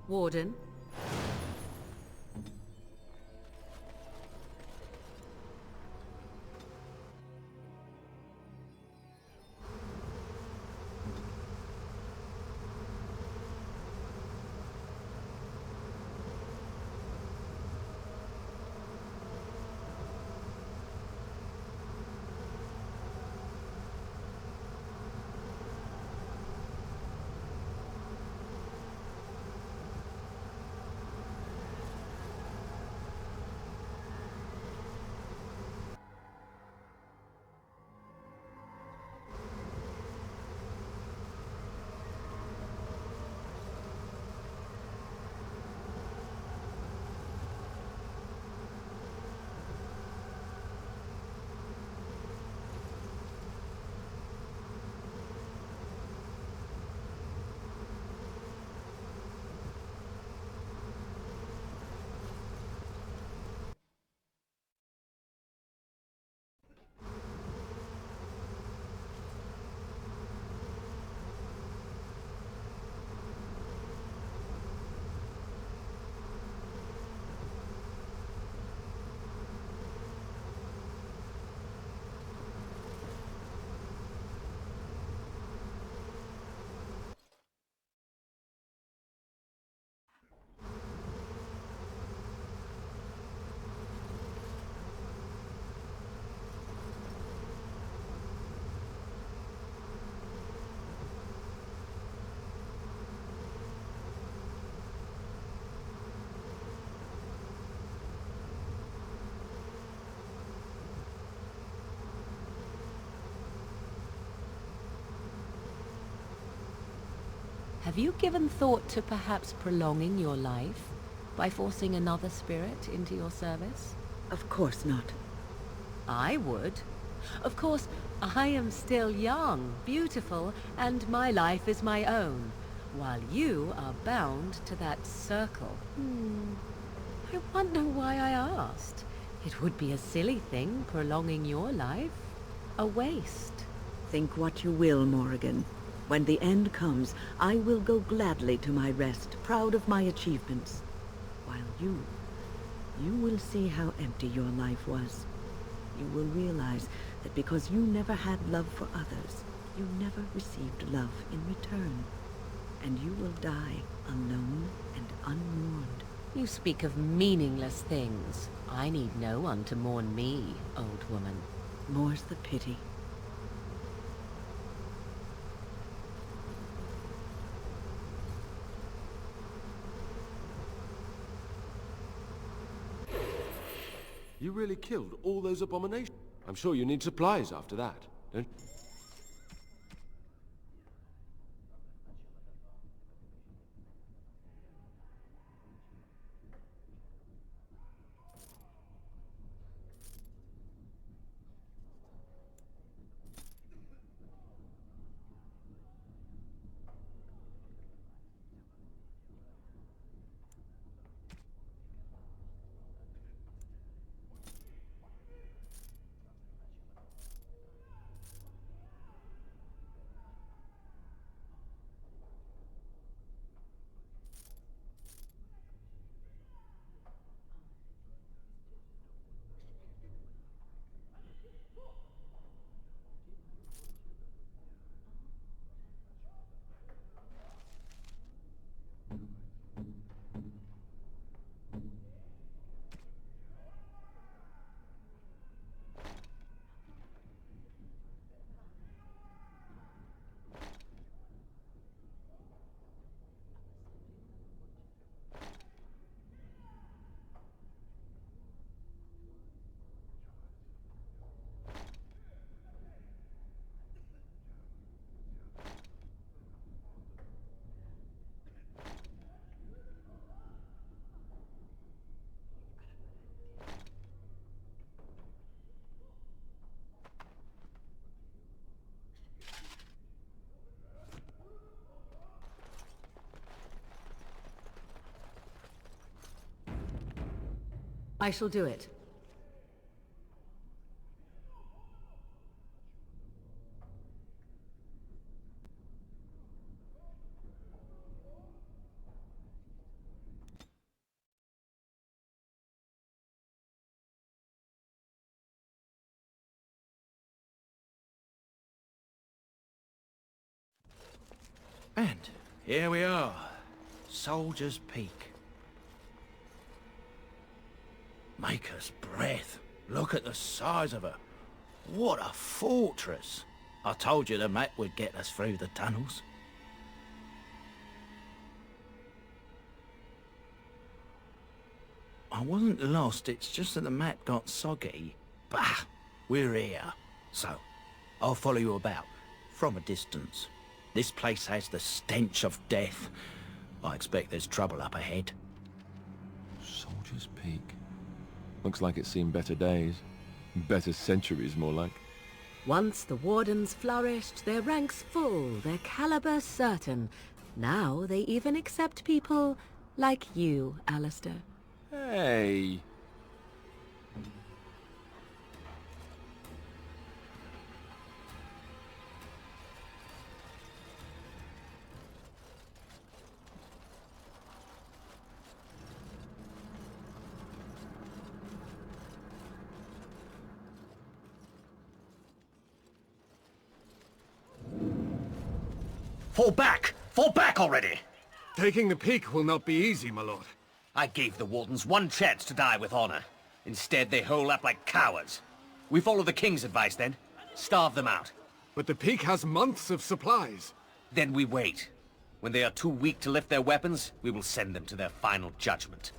S1: Warden. Have you given thought to perhaps prolonging your life by forcing another spirit into your service?
S4: Of course not.
S1: I would. Of course, I am still young, beautiful, and my life is my own, while you are bound to that circle. I wonder why I asked. It would be a silly thing, prolonging your life. A waste.
S4: Think what you will, Morrigан. When the end comes, I will go gladly to my rest, proud of my achievements. While you will see how empty your life was. You will realize that because you never had love for others, you never received love in return. And you will die alone and unmourned.
S1: You speak of meaningless things. I need no one to mourn me, old woman.
S4: More's the pity.
S2: You really killed all those abominations? I'm sure you need supplies after that, don't you?
S1: I shall do it.
S12: And here we are. Soldier's Peak. Maker's breath. Look at the size of her. What a fortress. I told you the map would get us through the tunnels. I wasn't lost, it's just that the map got soggy. Bah! We're here. So, I'll follow you about, from a distance. This place has the stench of death. I expect there's trouble up ahead.
S3: Soldier's Peak. Looks like it's seen better days. Better centuries, more like.
S1: Once the wardens flourished, their ranks full, their caliber certain. Now they even accept people like you, Alistair.
S3: Hey!
S9: Fall back! Fall back already!
S18: Taking the peak will not be easy, my lord.
S9: I gave the Wardens one chance to die with honor. Instead, they hole up like cowards. We follow the King's advice, then. Starve them out.
S18: But the peak has months of supplies.
S9: Then we wait. When they are too weak to lift their weapons, we will send them to their final judgment.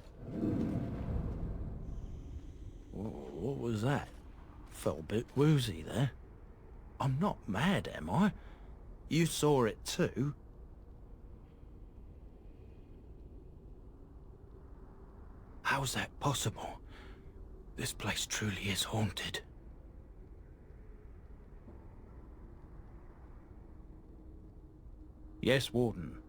S12: What was that? Felt a bit woozy there. I'm not mad, am I? You saw it too. How's that possible? This place truly is haunted. Yes, Warden.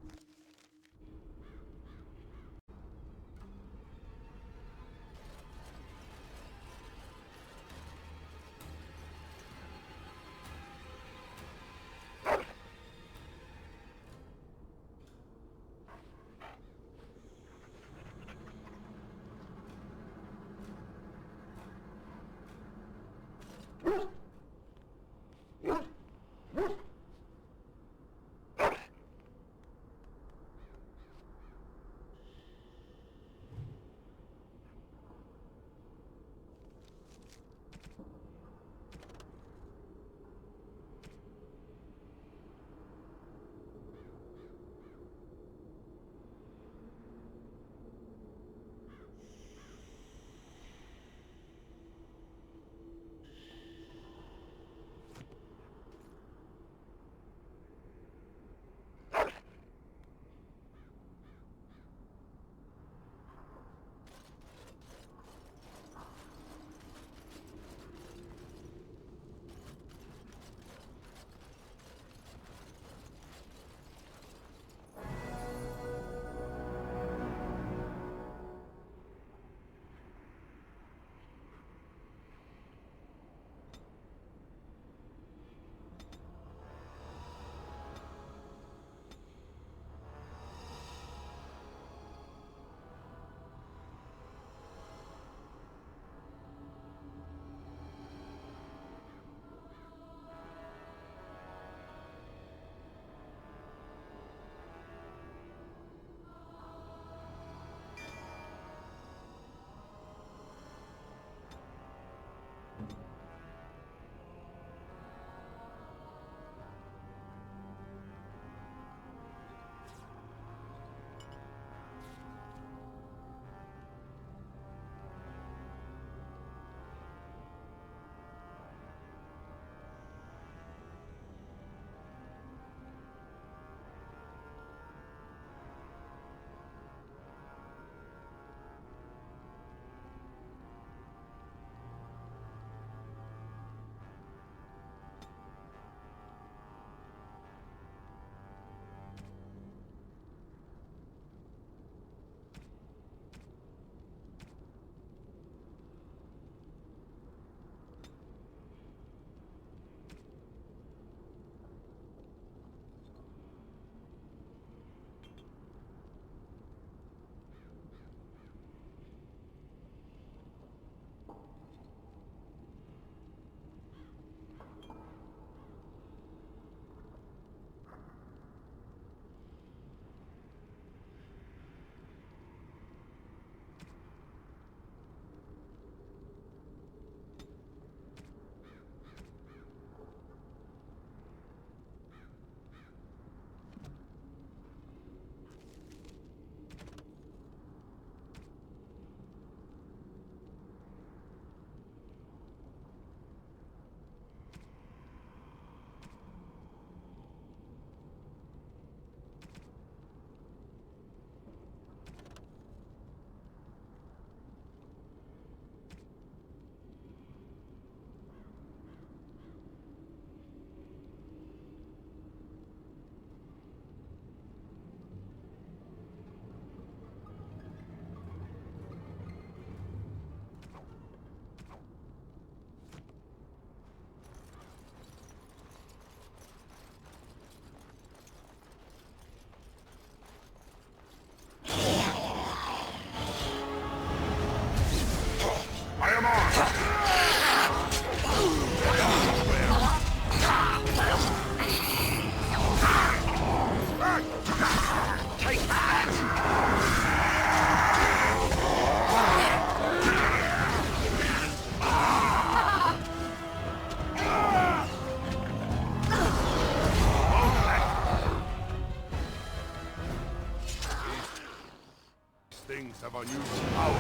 S22: things have unusual powers.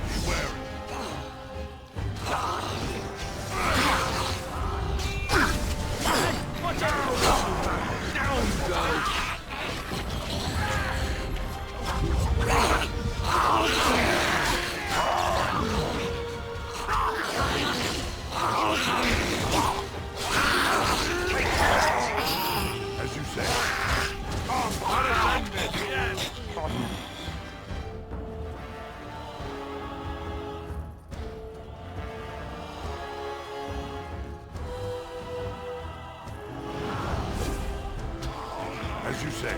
S22: Be wary.
S3: Watch out! Down go!
S22: As you say. As you say.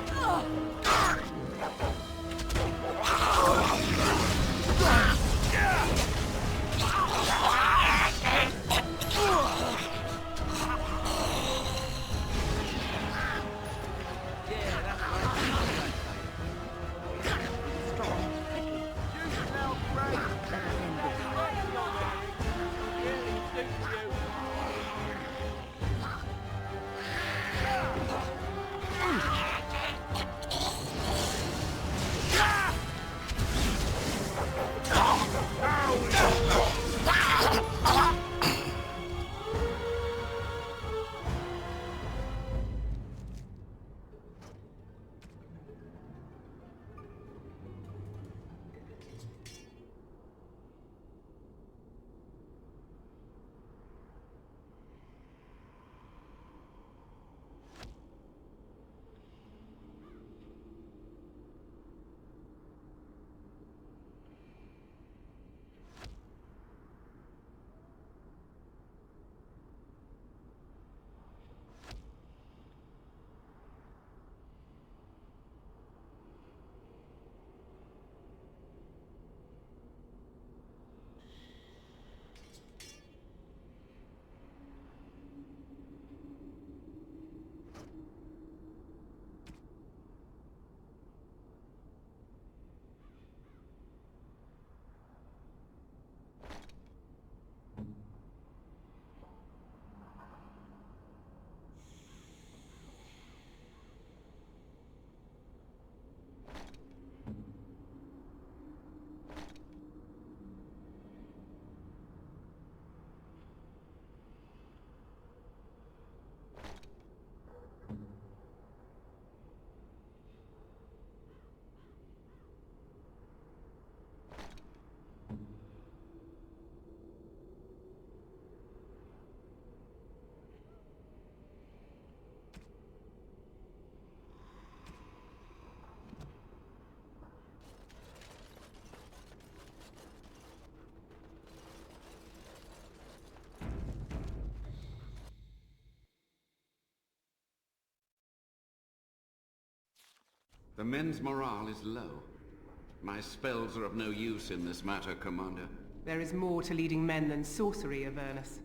S5: The men's morale is low. My spells are of no use in this matter, Commander.
S11: There is more to leading men than sorcery, Avernus.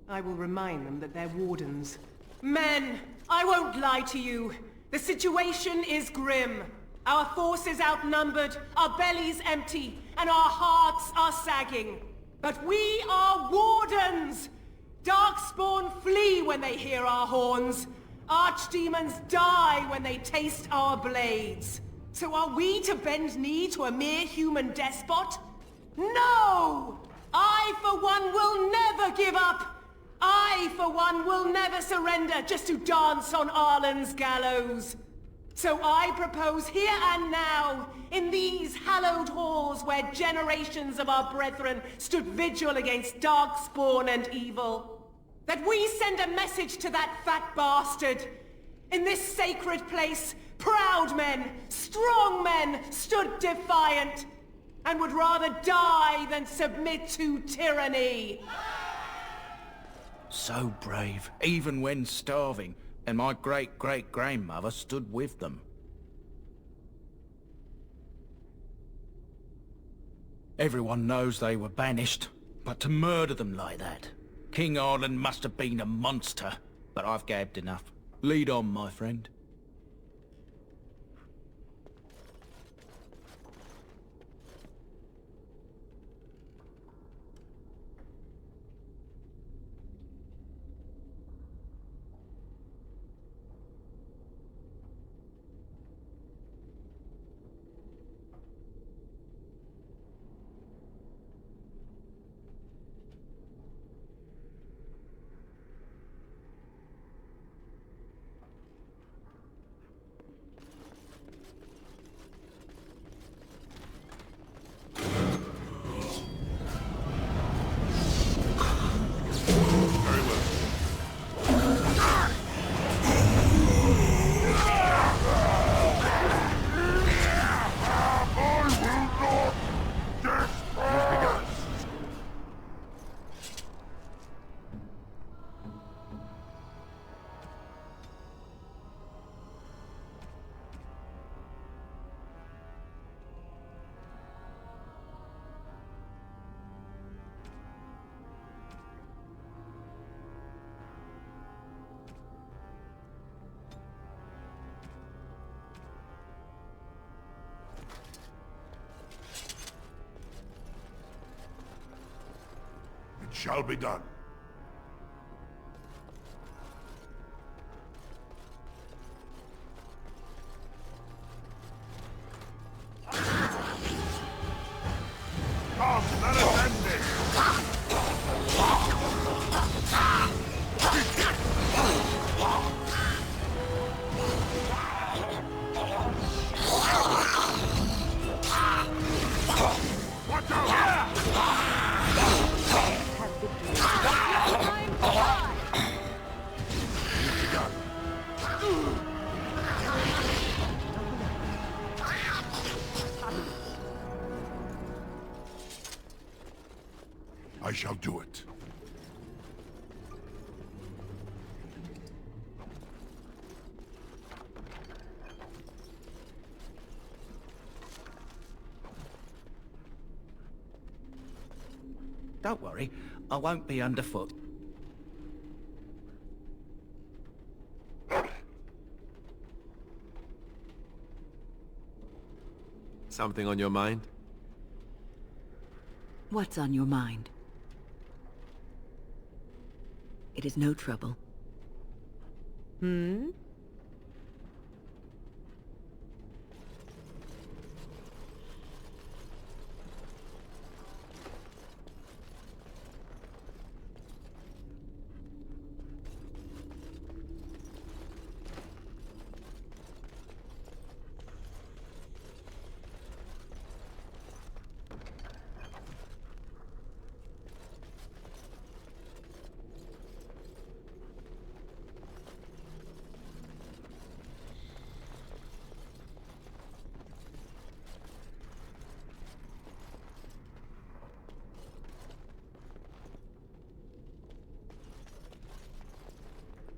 S11: I will remind them that they're wardens. Men! I won't lie to you! The situation is grim. Our forces outnumbered, our bellies empty, and our hearts are sagging. But we are wardens! Darkspawn flee when they hear our horns. Archdemons die when they taste our blades. So are we to bend knee to a mere human despot? No! I, for one, will never give up! I, for one, will never surrender just to dance on Arlen's gallows. So I propose here and now, in these hallowed halls where generations of our brethren stood vigil against darkspawn and evil, that we send a message to that fat bastard. In this sacred place, proud men, strong men stood defiant, and would rather die than submit to tyranny.
S12: So brave, even when starving, and my great-great-grandmother stood with them. Everyone knows they were banished, but to murder them like that... King Arlen must have been a monster, but I've gabbed enough. Lead on, my friend.
S22: shall be done. Come, let us end this! Watch out! I shall do it.
S12: Don't worry, I won't be underfoot.
S3: Something on your mind?
S4: What's on your mind? It is no trouble.
S1: Hmm?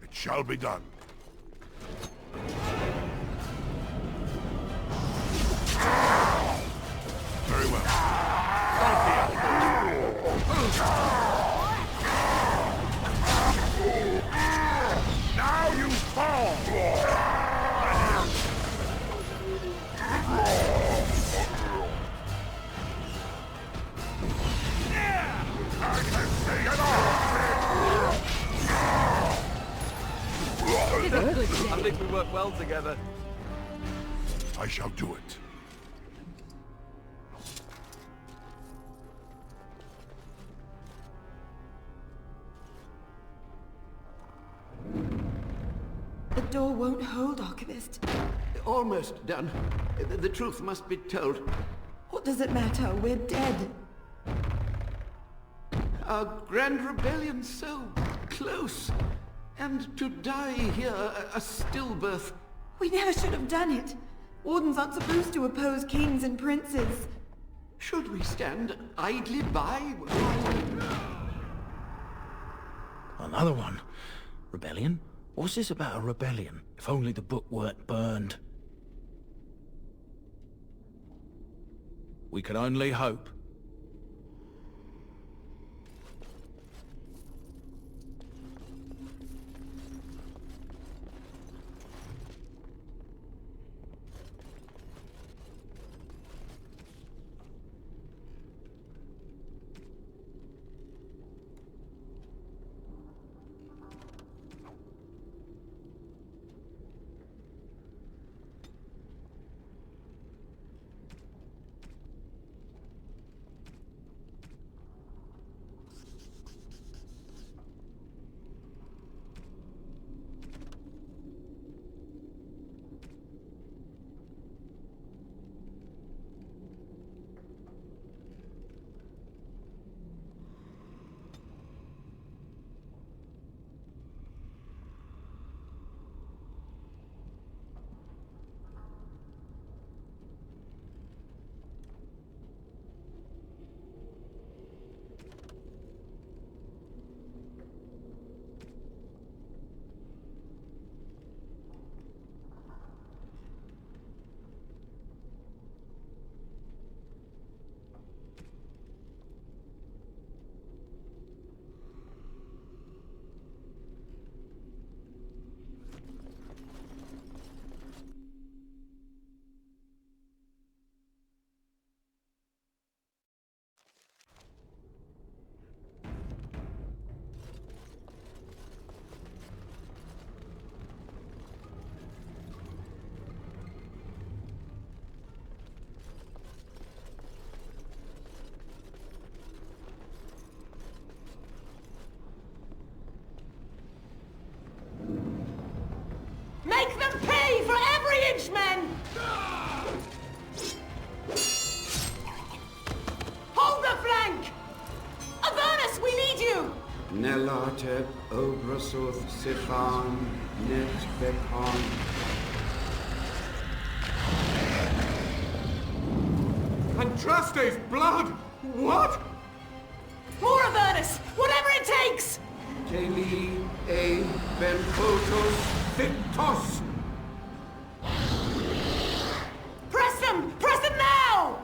S22: It shall be done. Very well. Now you fall! I can see it all!
S3: I think we work well together.
S22: I shall do it.
S7: The door won't hold, Archivist.
S5: Almost done. The truth must be told.
S7: What does it matter? We're dead.
S5: Our grand rebellion so close. And to die here, a stillbirth.
S7: We never should have done it. Wardens aren't supposed to oppose kings and princes.
S5: Should we stand idly by?
S12: Another one. Rebellion? What's this about a rebellion? If only the book weren't burned. We can only hope.
S5: Melate, Obrasoth, Sifan, Net, Bekon.
S18: Andraste's blood! What?
S11: More of Ernest! Whatever it takes!
S5: Teli, E, Ben Photos, Victos!
S11: Press them! Press them now!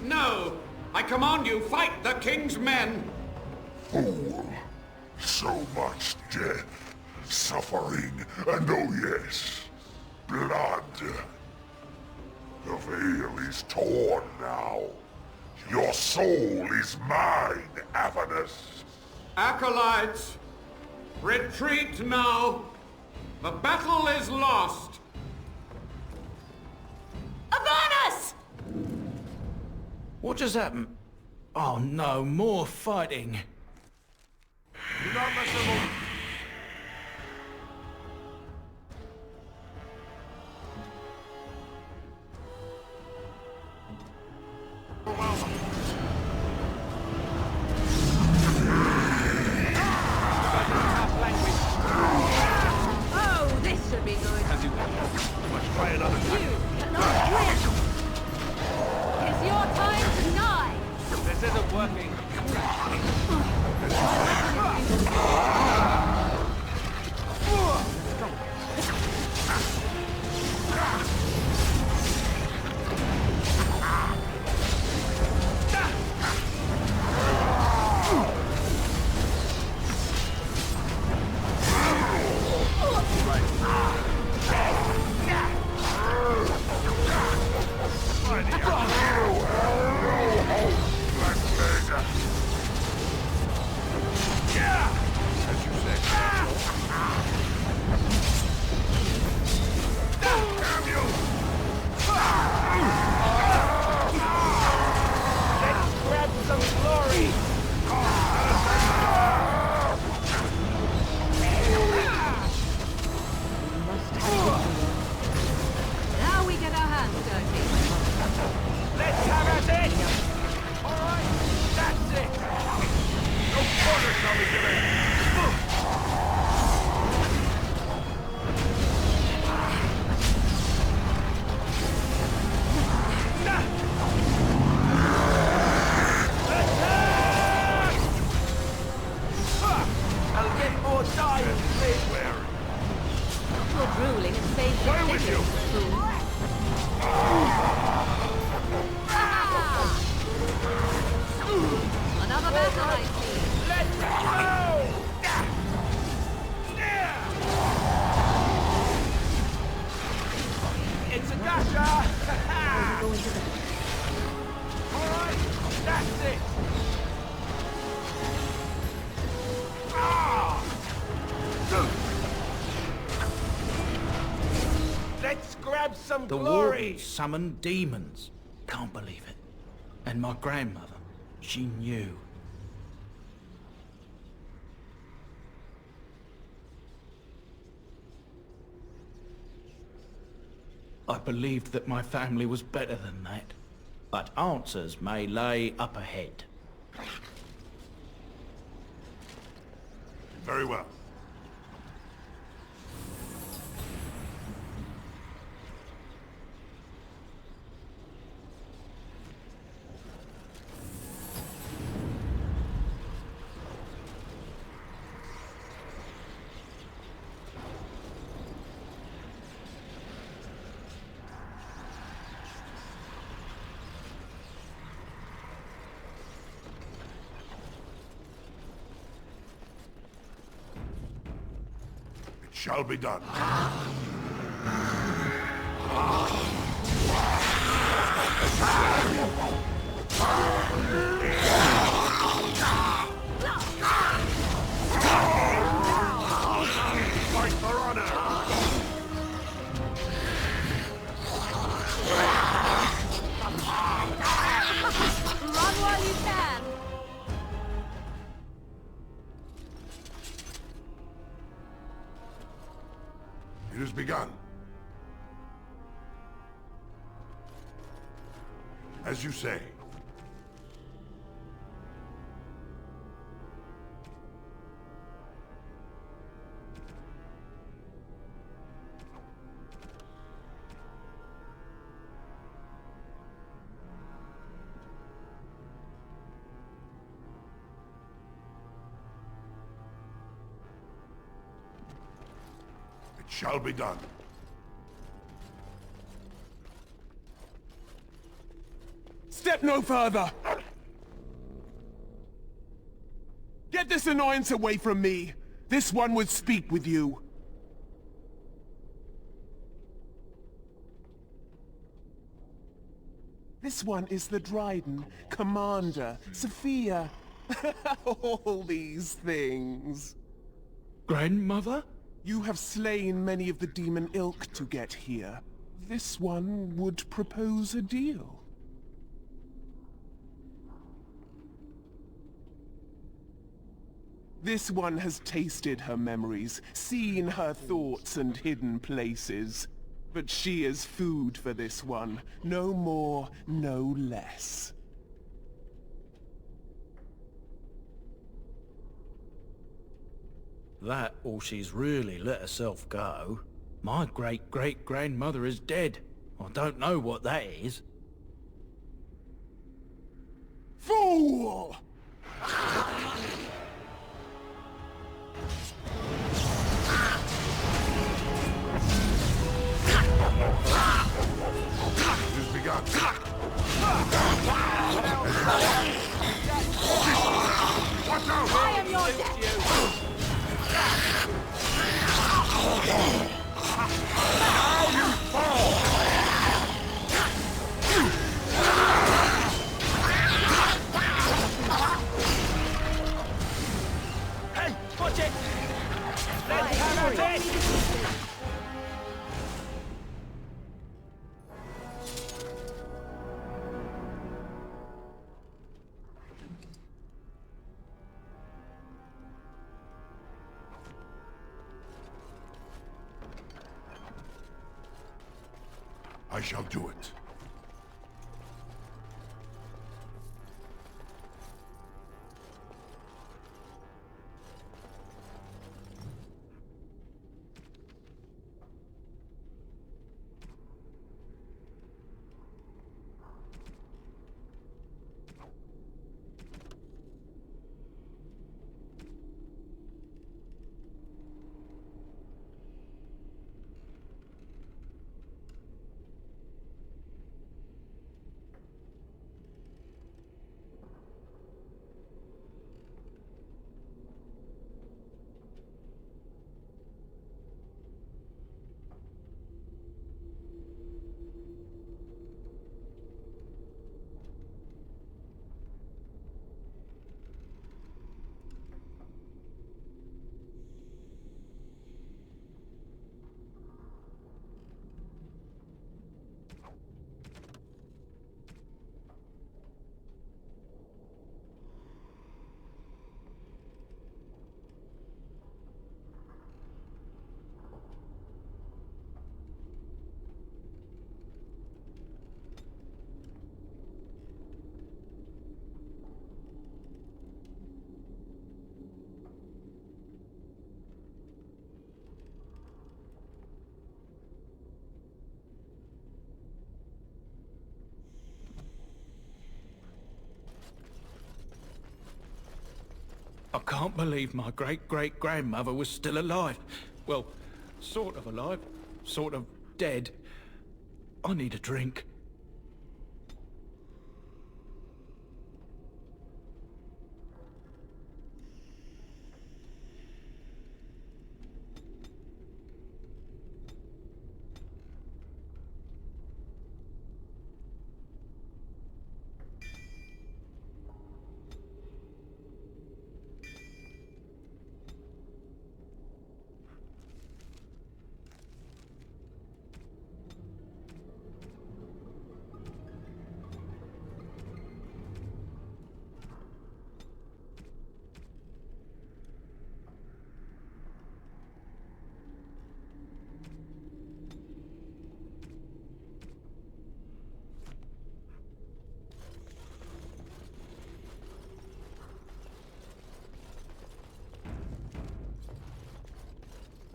S5: No! I command you, fight the king's men!
S22: Fool! So much death, suffering, and oh yes, blood. The veil is torn now. Your soul is mine, Avernus.
S5: Acolytes, retreat now! The battle is lost!
S11: Avernus!
S12: What just happened? Oh no, more fighting.
S22: Do not let them move.
S1: Oh, this should be good.
S22: Let's try another time.
S1: You cannot win! It's your time to die!
S13: This isn't working.
S1: Now we get our hands dirty.
S9: Let's have at it! Alright, that's it!
S22: No quarter shall be given.
S9: I'll get more time!
S1: You're drooling at the same
S22: Where with you?
S1: Another battle, I see.
S9: Let's go! It's a dasher! Alright, that's it! Let's grab some
S12: The
S9: glory!
S12: Wardens summoned demons. Can't believe it. And my grandmother, she knew. I believed that my family was better than that. But answers may lay up ahead.
S22: Very well. Shall be done. Fight for honor!
S1: Run while you can.
S22: It has begun. As you say. It shall be done.
S18: Step no further! Get this annoyance away from me! This one would speak with you. This one is the Dryden, Commander, Sophia. All these things.
S12: Grandmother?
S18: You have slain many of the demon ilk to get here. This one would propose a deal. This one has tasted her memories, seen her thoughts and hidden places. But she is food for this one. No more, no less.
S12: That, or she's really let herself go. My great-great-grandmother is dead. I don't know what that is.
S18: Fool!
S22: It has begun. Watch out!
S1: I am your death!
S22: Now you fall!
S9: Hey, watch it! Let's have it!
S22: I shall do it.
S12: I can't believe my great-great-grandmother was still alive. Well, sort of alive, sort of dead. I need a drink.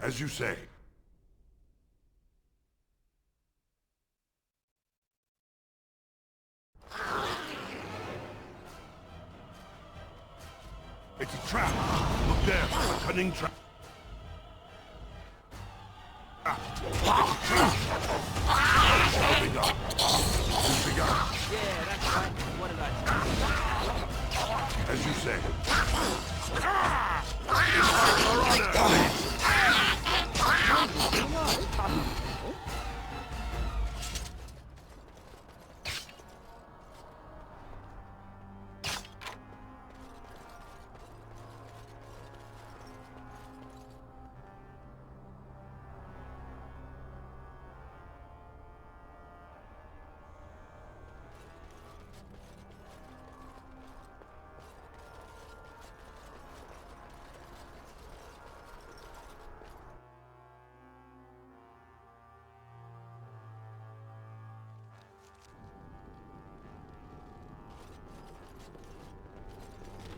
S22: As you say. It's a trap! Look there! A cunning trap! Begun.
S9: Yeah, that's right. What did I say?
S22: As you say.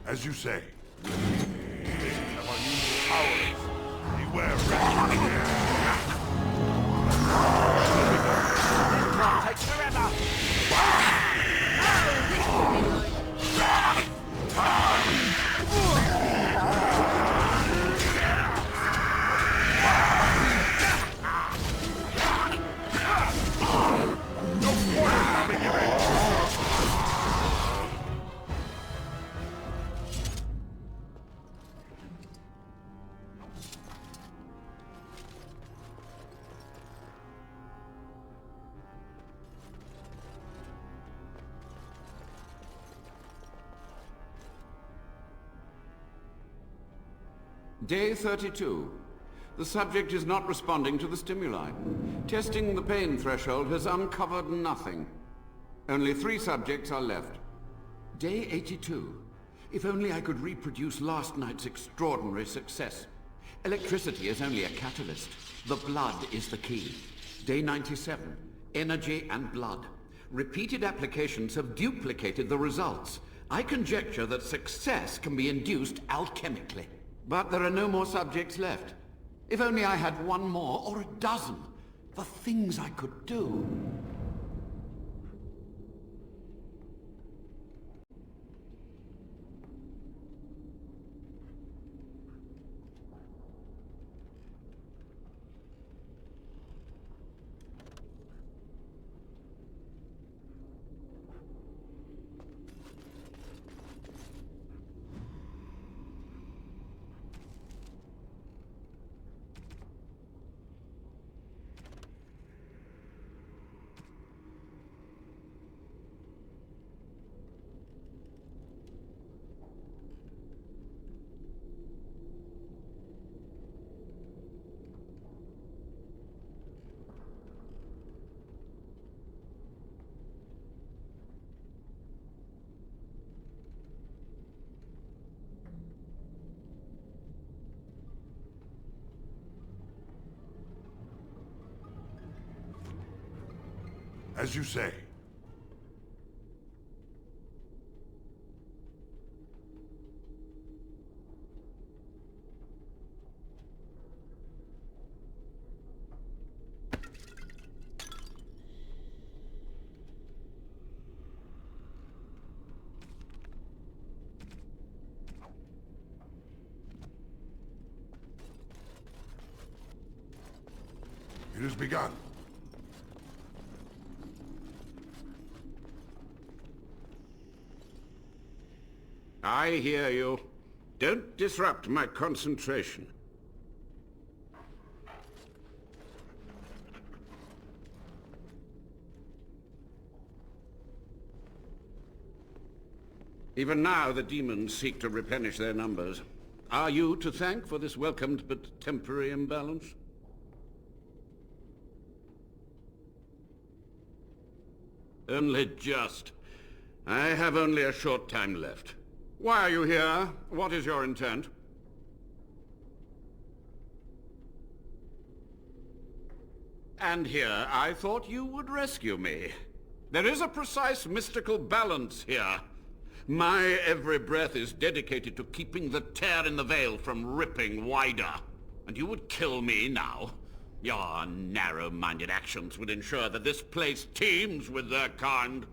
S22: As you say. Have unusual powers. Beware.
S9: This plot takes forever.
S8: Day 32. The subject is not responding to the stimuli. Testing the pain threshold has uncovered nothing. Only 3 subjects are left. Day 82. If only I could reproduce last night's extraordinary success. Electricity is only a catalyst. The blood is the key. Day 97. Energy and blood. Repeated applications have duplicated the results. I conjecture that success can be induced alchemically. But there are no more subjects left. If only I had 1 more, or a dozen. The things I could do.
S22: As you say. It has begun.
S14: I hear you. Don't disrupt my concentration. Even now the demons seek to replenish their numbers. Are you to thank for this welcomed but temporary imbalance? Only just. I have only a short time left. Why are you here? What is your intent? And here, I thought you would rescue me. There is a precise mystical balance here. My every breath is dedicated to keeping the tear in the veil from ripping wider. And you would kill me now? Your narrow-minded actions would ensure that this place teems with their kind.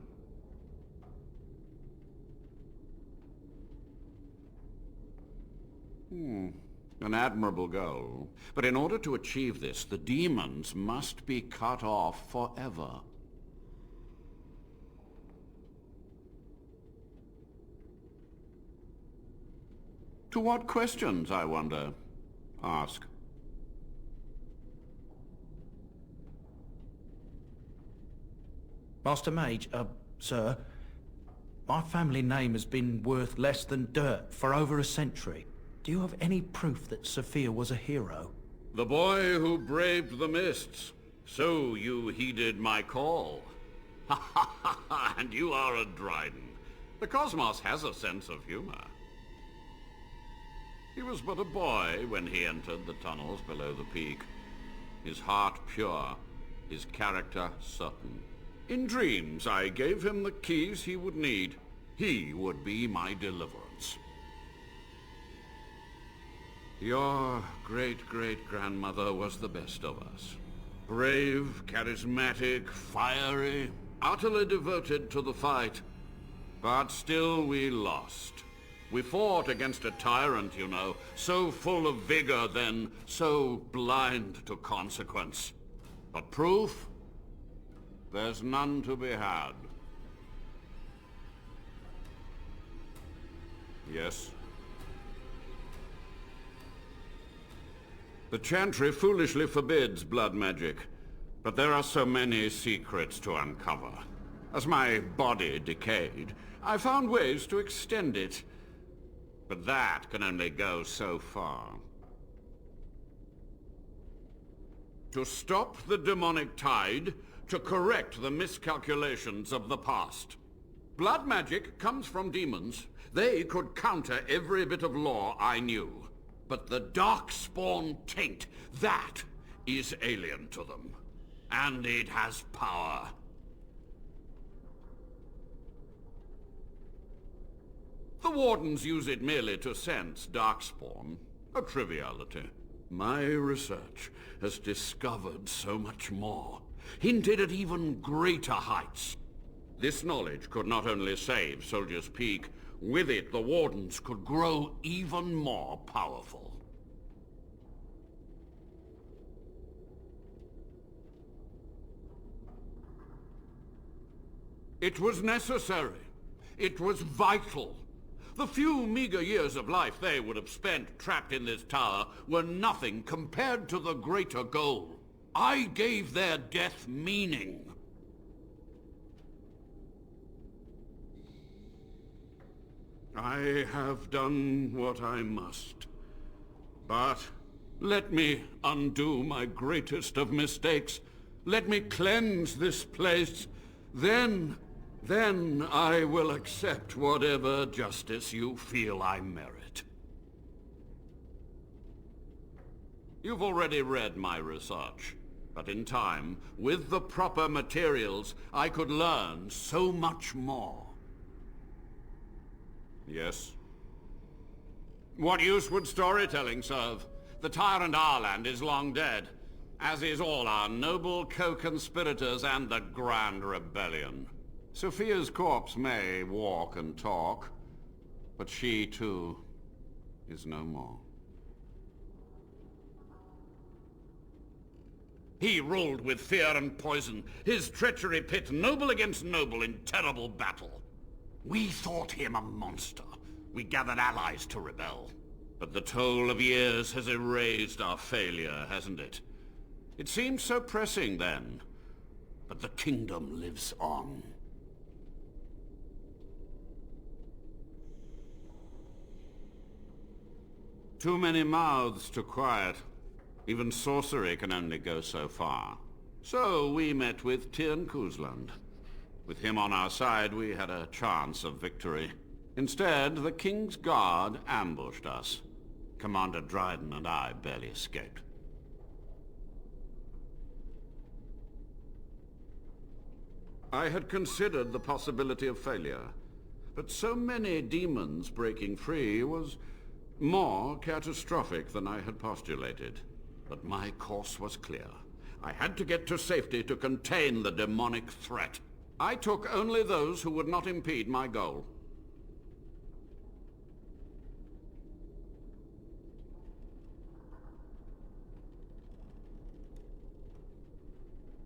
S14: An admirable goal. But in order to achieve this, the demons must be cut off forever. To what questions, I wonder? Ask.
S12: Master Mage, sir, my family name has been worth less than dirt for over a century. Do you have any proof that Sophia was a hero?
S14: The boy who braved the mists. So you heeded my call. Ha ha ha ha, and you are a Dryden. The cosmos has a sense of humor. He was but a boy when he entered the tunnels below the peak. His heart pure, his character certain. In dreams, I gave him the keys he would need. He would be my deliverance. Your great-great-grandmother was the best of us. Brave, charismatic, fiery, utterly devoted to the fight. But still we lost. We fought against a tyrant, you know, so full of vigor then, so blind to consequence. But proof? There's none to be had. Yes? The Chantry foolishly forbids blood magic, but there are so many secrets to uncover. As my body decayed, I found ways to extend it, but that can only go so far. To stop the demonic tide, to correct the miscalculations of the past. Blood magic comes from demons. They could counter every bit of law I knew. But the darkspawn taint, that is alien to them. And it has power. The Wardens use it merely to sense darkspawn. A triviality. My research has discovered so much more. Hinted at even greater heights. This knowledge could not only save Soldier's Peak, with it the Wardens could grow even more powerful. It was necessary. It was vital. The few meager years of life they would have spent trapped in this tower were nothing compared to the greater goal. I gave their death meaning. I have done what I must. But let me undo my greatest of mistakes. Let me cleanse this place. Then I will accept whatever justice you feel I merit. You've already read my research, but in time, with the proper materials, I could learn so much more. Yes? What use would storytelling serve? The tyrant Arland is long dead, as is all our noble co-conspirators and the Grand Rebellion. Sophia's corpse may walk and talk, but she, too, is no more. He ruled with fear and poison, his treachery pit noble against noble in terrible battle. We thought him a monster. We gathered allies to rebel. But the toll of years has erased our failure, hasn't it? It seemed so pressing then, but the kingdom lives on. Too many mouths to quiet. Even sorcery can only go so far. So we met with Tyrn Kuzland. With him on our side, we had a chance of victory. Instead, the King's Guard ambushed us. Commander Dryden and I barely escaped. I had considered the possibility of failure, but so many demons breaking free was More catastrophic than I had postulated. But my course was clear. I had to get to safety to contain the demonic threat. I took only those who would not impede my goal.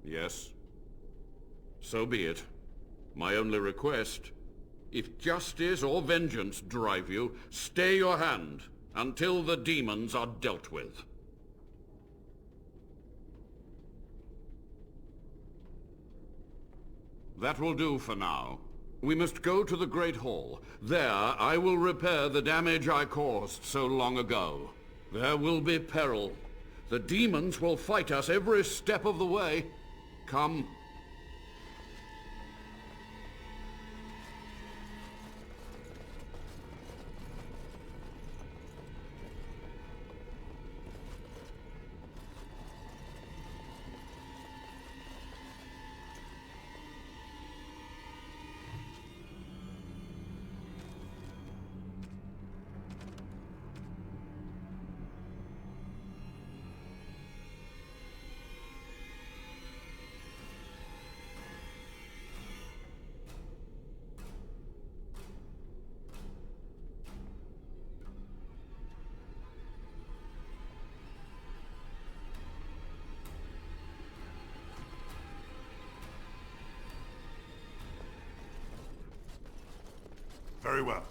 S14: Yes. So be it. My only request, if justice or vengeance drive you, stay your hand until the demons are dealt with. That will do for now. We must go to the Great Hall. There, I will repair the damage I caused so long ago. There will be peril. The demons will fight us every step of the way. Come.
S22: Very well.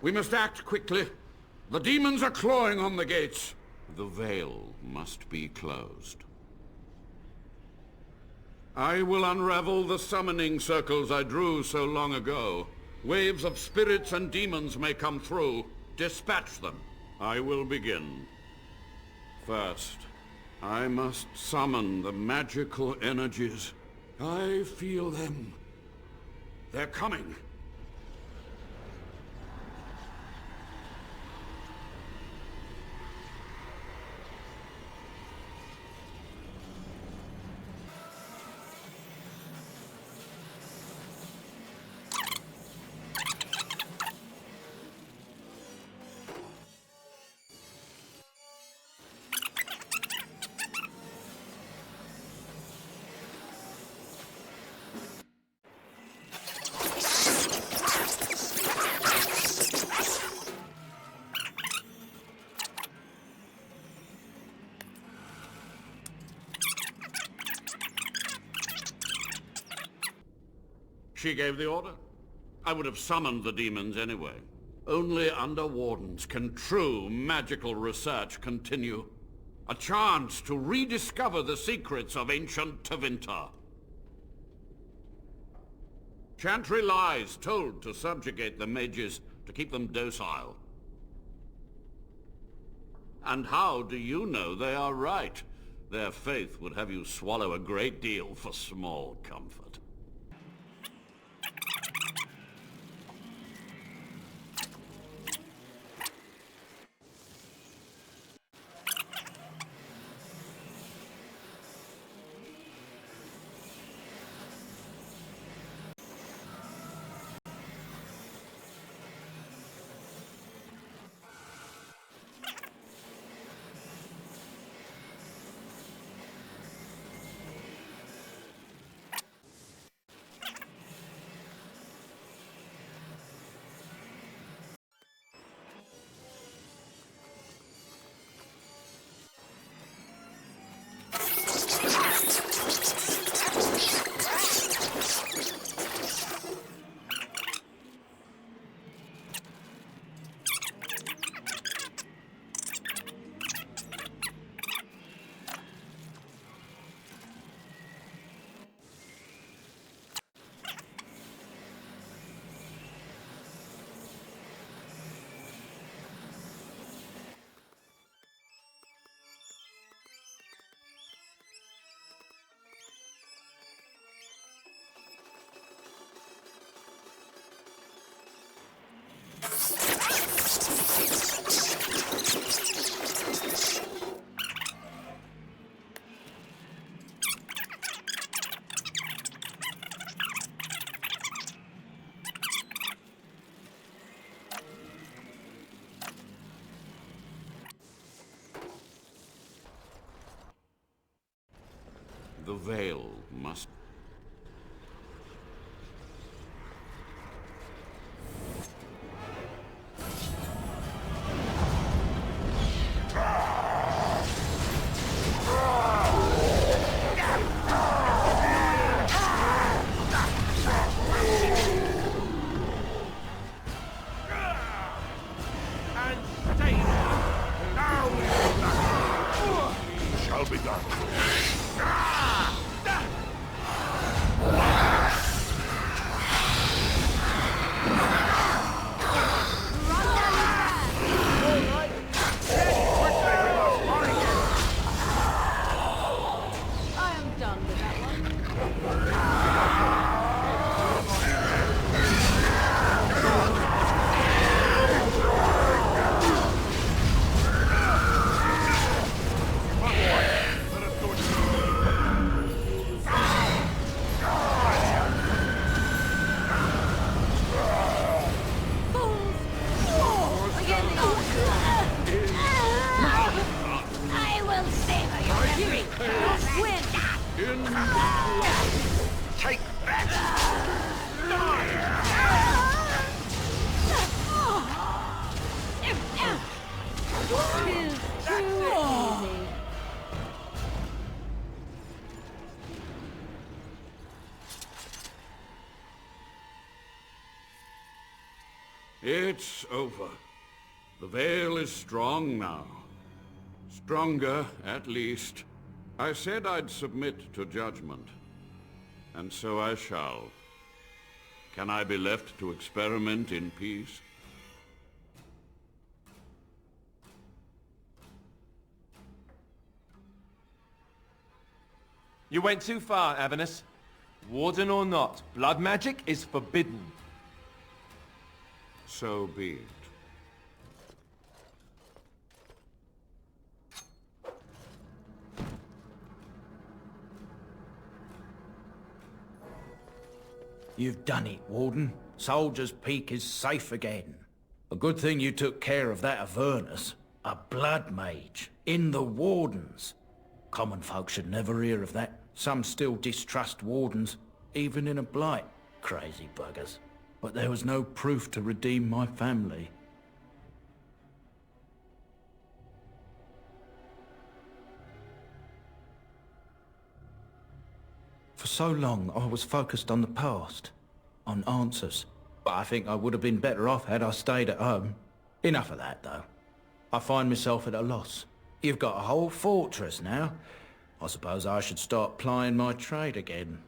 S22: We must act quickly. The demons are clawing on the gates. The veil must be closed. I will unravel the summoning circles I drew so long ago. Waves of spirits and demons may come through. Dispatch them. I will begin. First, I must summon the magical energies. I feel them. They're coming. She gave the order. I would have summoned the demons anyway. Only under wardens can true magical research continue. A chance to rediscover the secrets of ancient Tevinter. Chantry lies told to subjugate the mages, to keep them docile. And how do you know they are right? Their faith would have you swallow a great deal for small comfort.
S14: The veil must...
S10: Shall be done.
S14: It's over. The veil is strong now. Stronger, at least. I said I'd submit to judgment. And so I shall. Can I be left to experiment in peace?
S15: You went too far, Avernus. Warden or not, blood magic is forbidden.
S14: So be it.
S12: You've done it, Warden. Soldier's Peak is safe again. A good thing you took care of that Avernus. A blood mage. In the Wardens. Common folk should never hear of that. Some still distrust Wardens, even in a blight. Crazy buggers. But there was no proof to redeem my family. For so long, I was focused on the past, on answers. But I think I would have been better off had I stayed at home. Enough of that, though. I find myself at a loss. You've got a whole fortress now. I suppose I should start plying my trade again.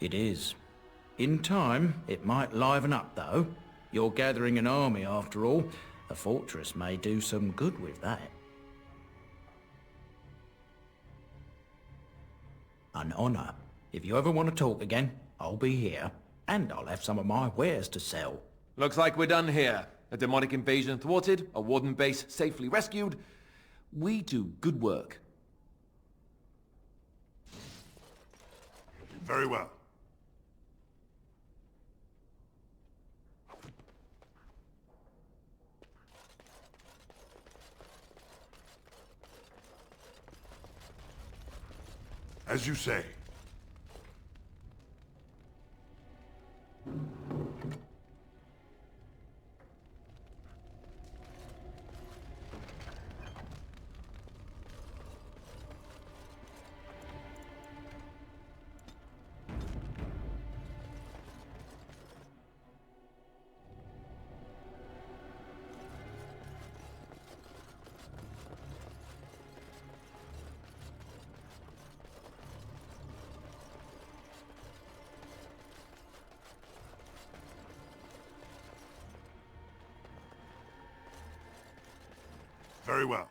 S12: It is. In time, it might liven up, though. You're gathering an army, after all. The fortress may do some good with that. An honor. If you ever want to talk again, I'll be here. And I'll have some of my wares to sell.
S15: Looks like we're done here. A demonic invasion thwarted, a warden base safely rescued. We do good work.
S10: Very well. As you say. Very well.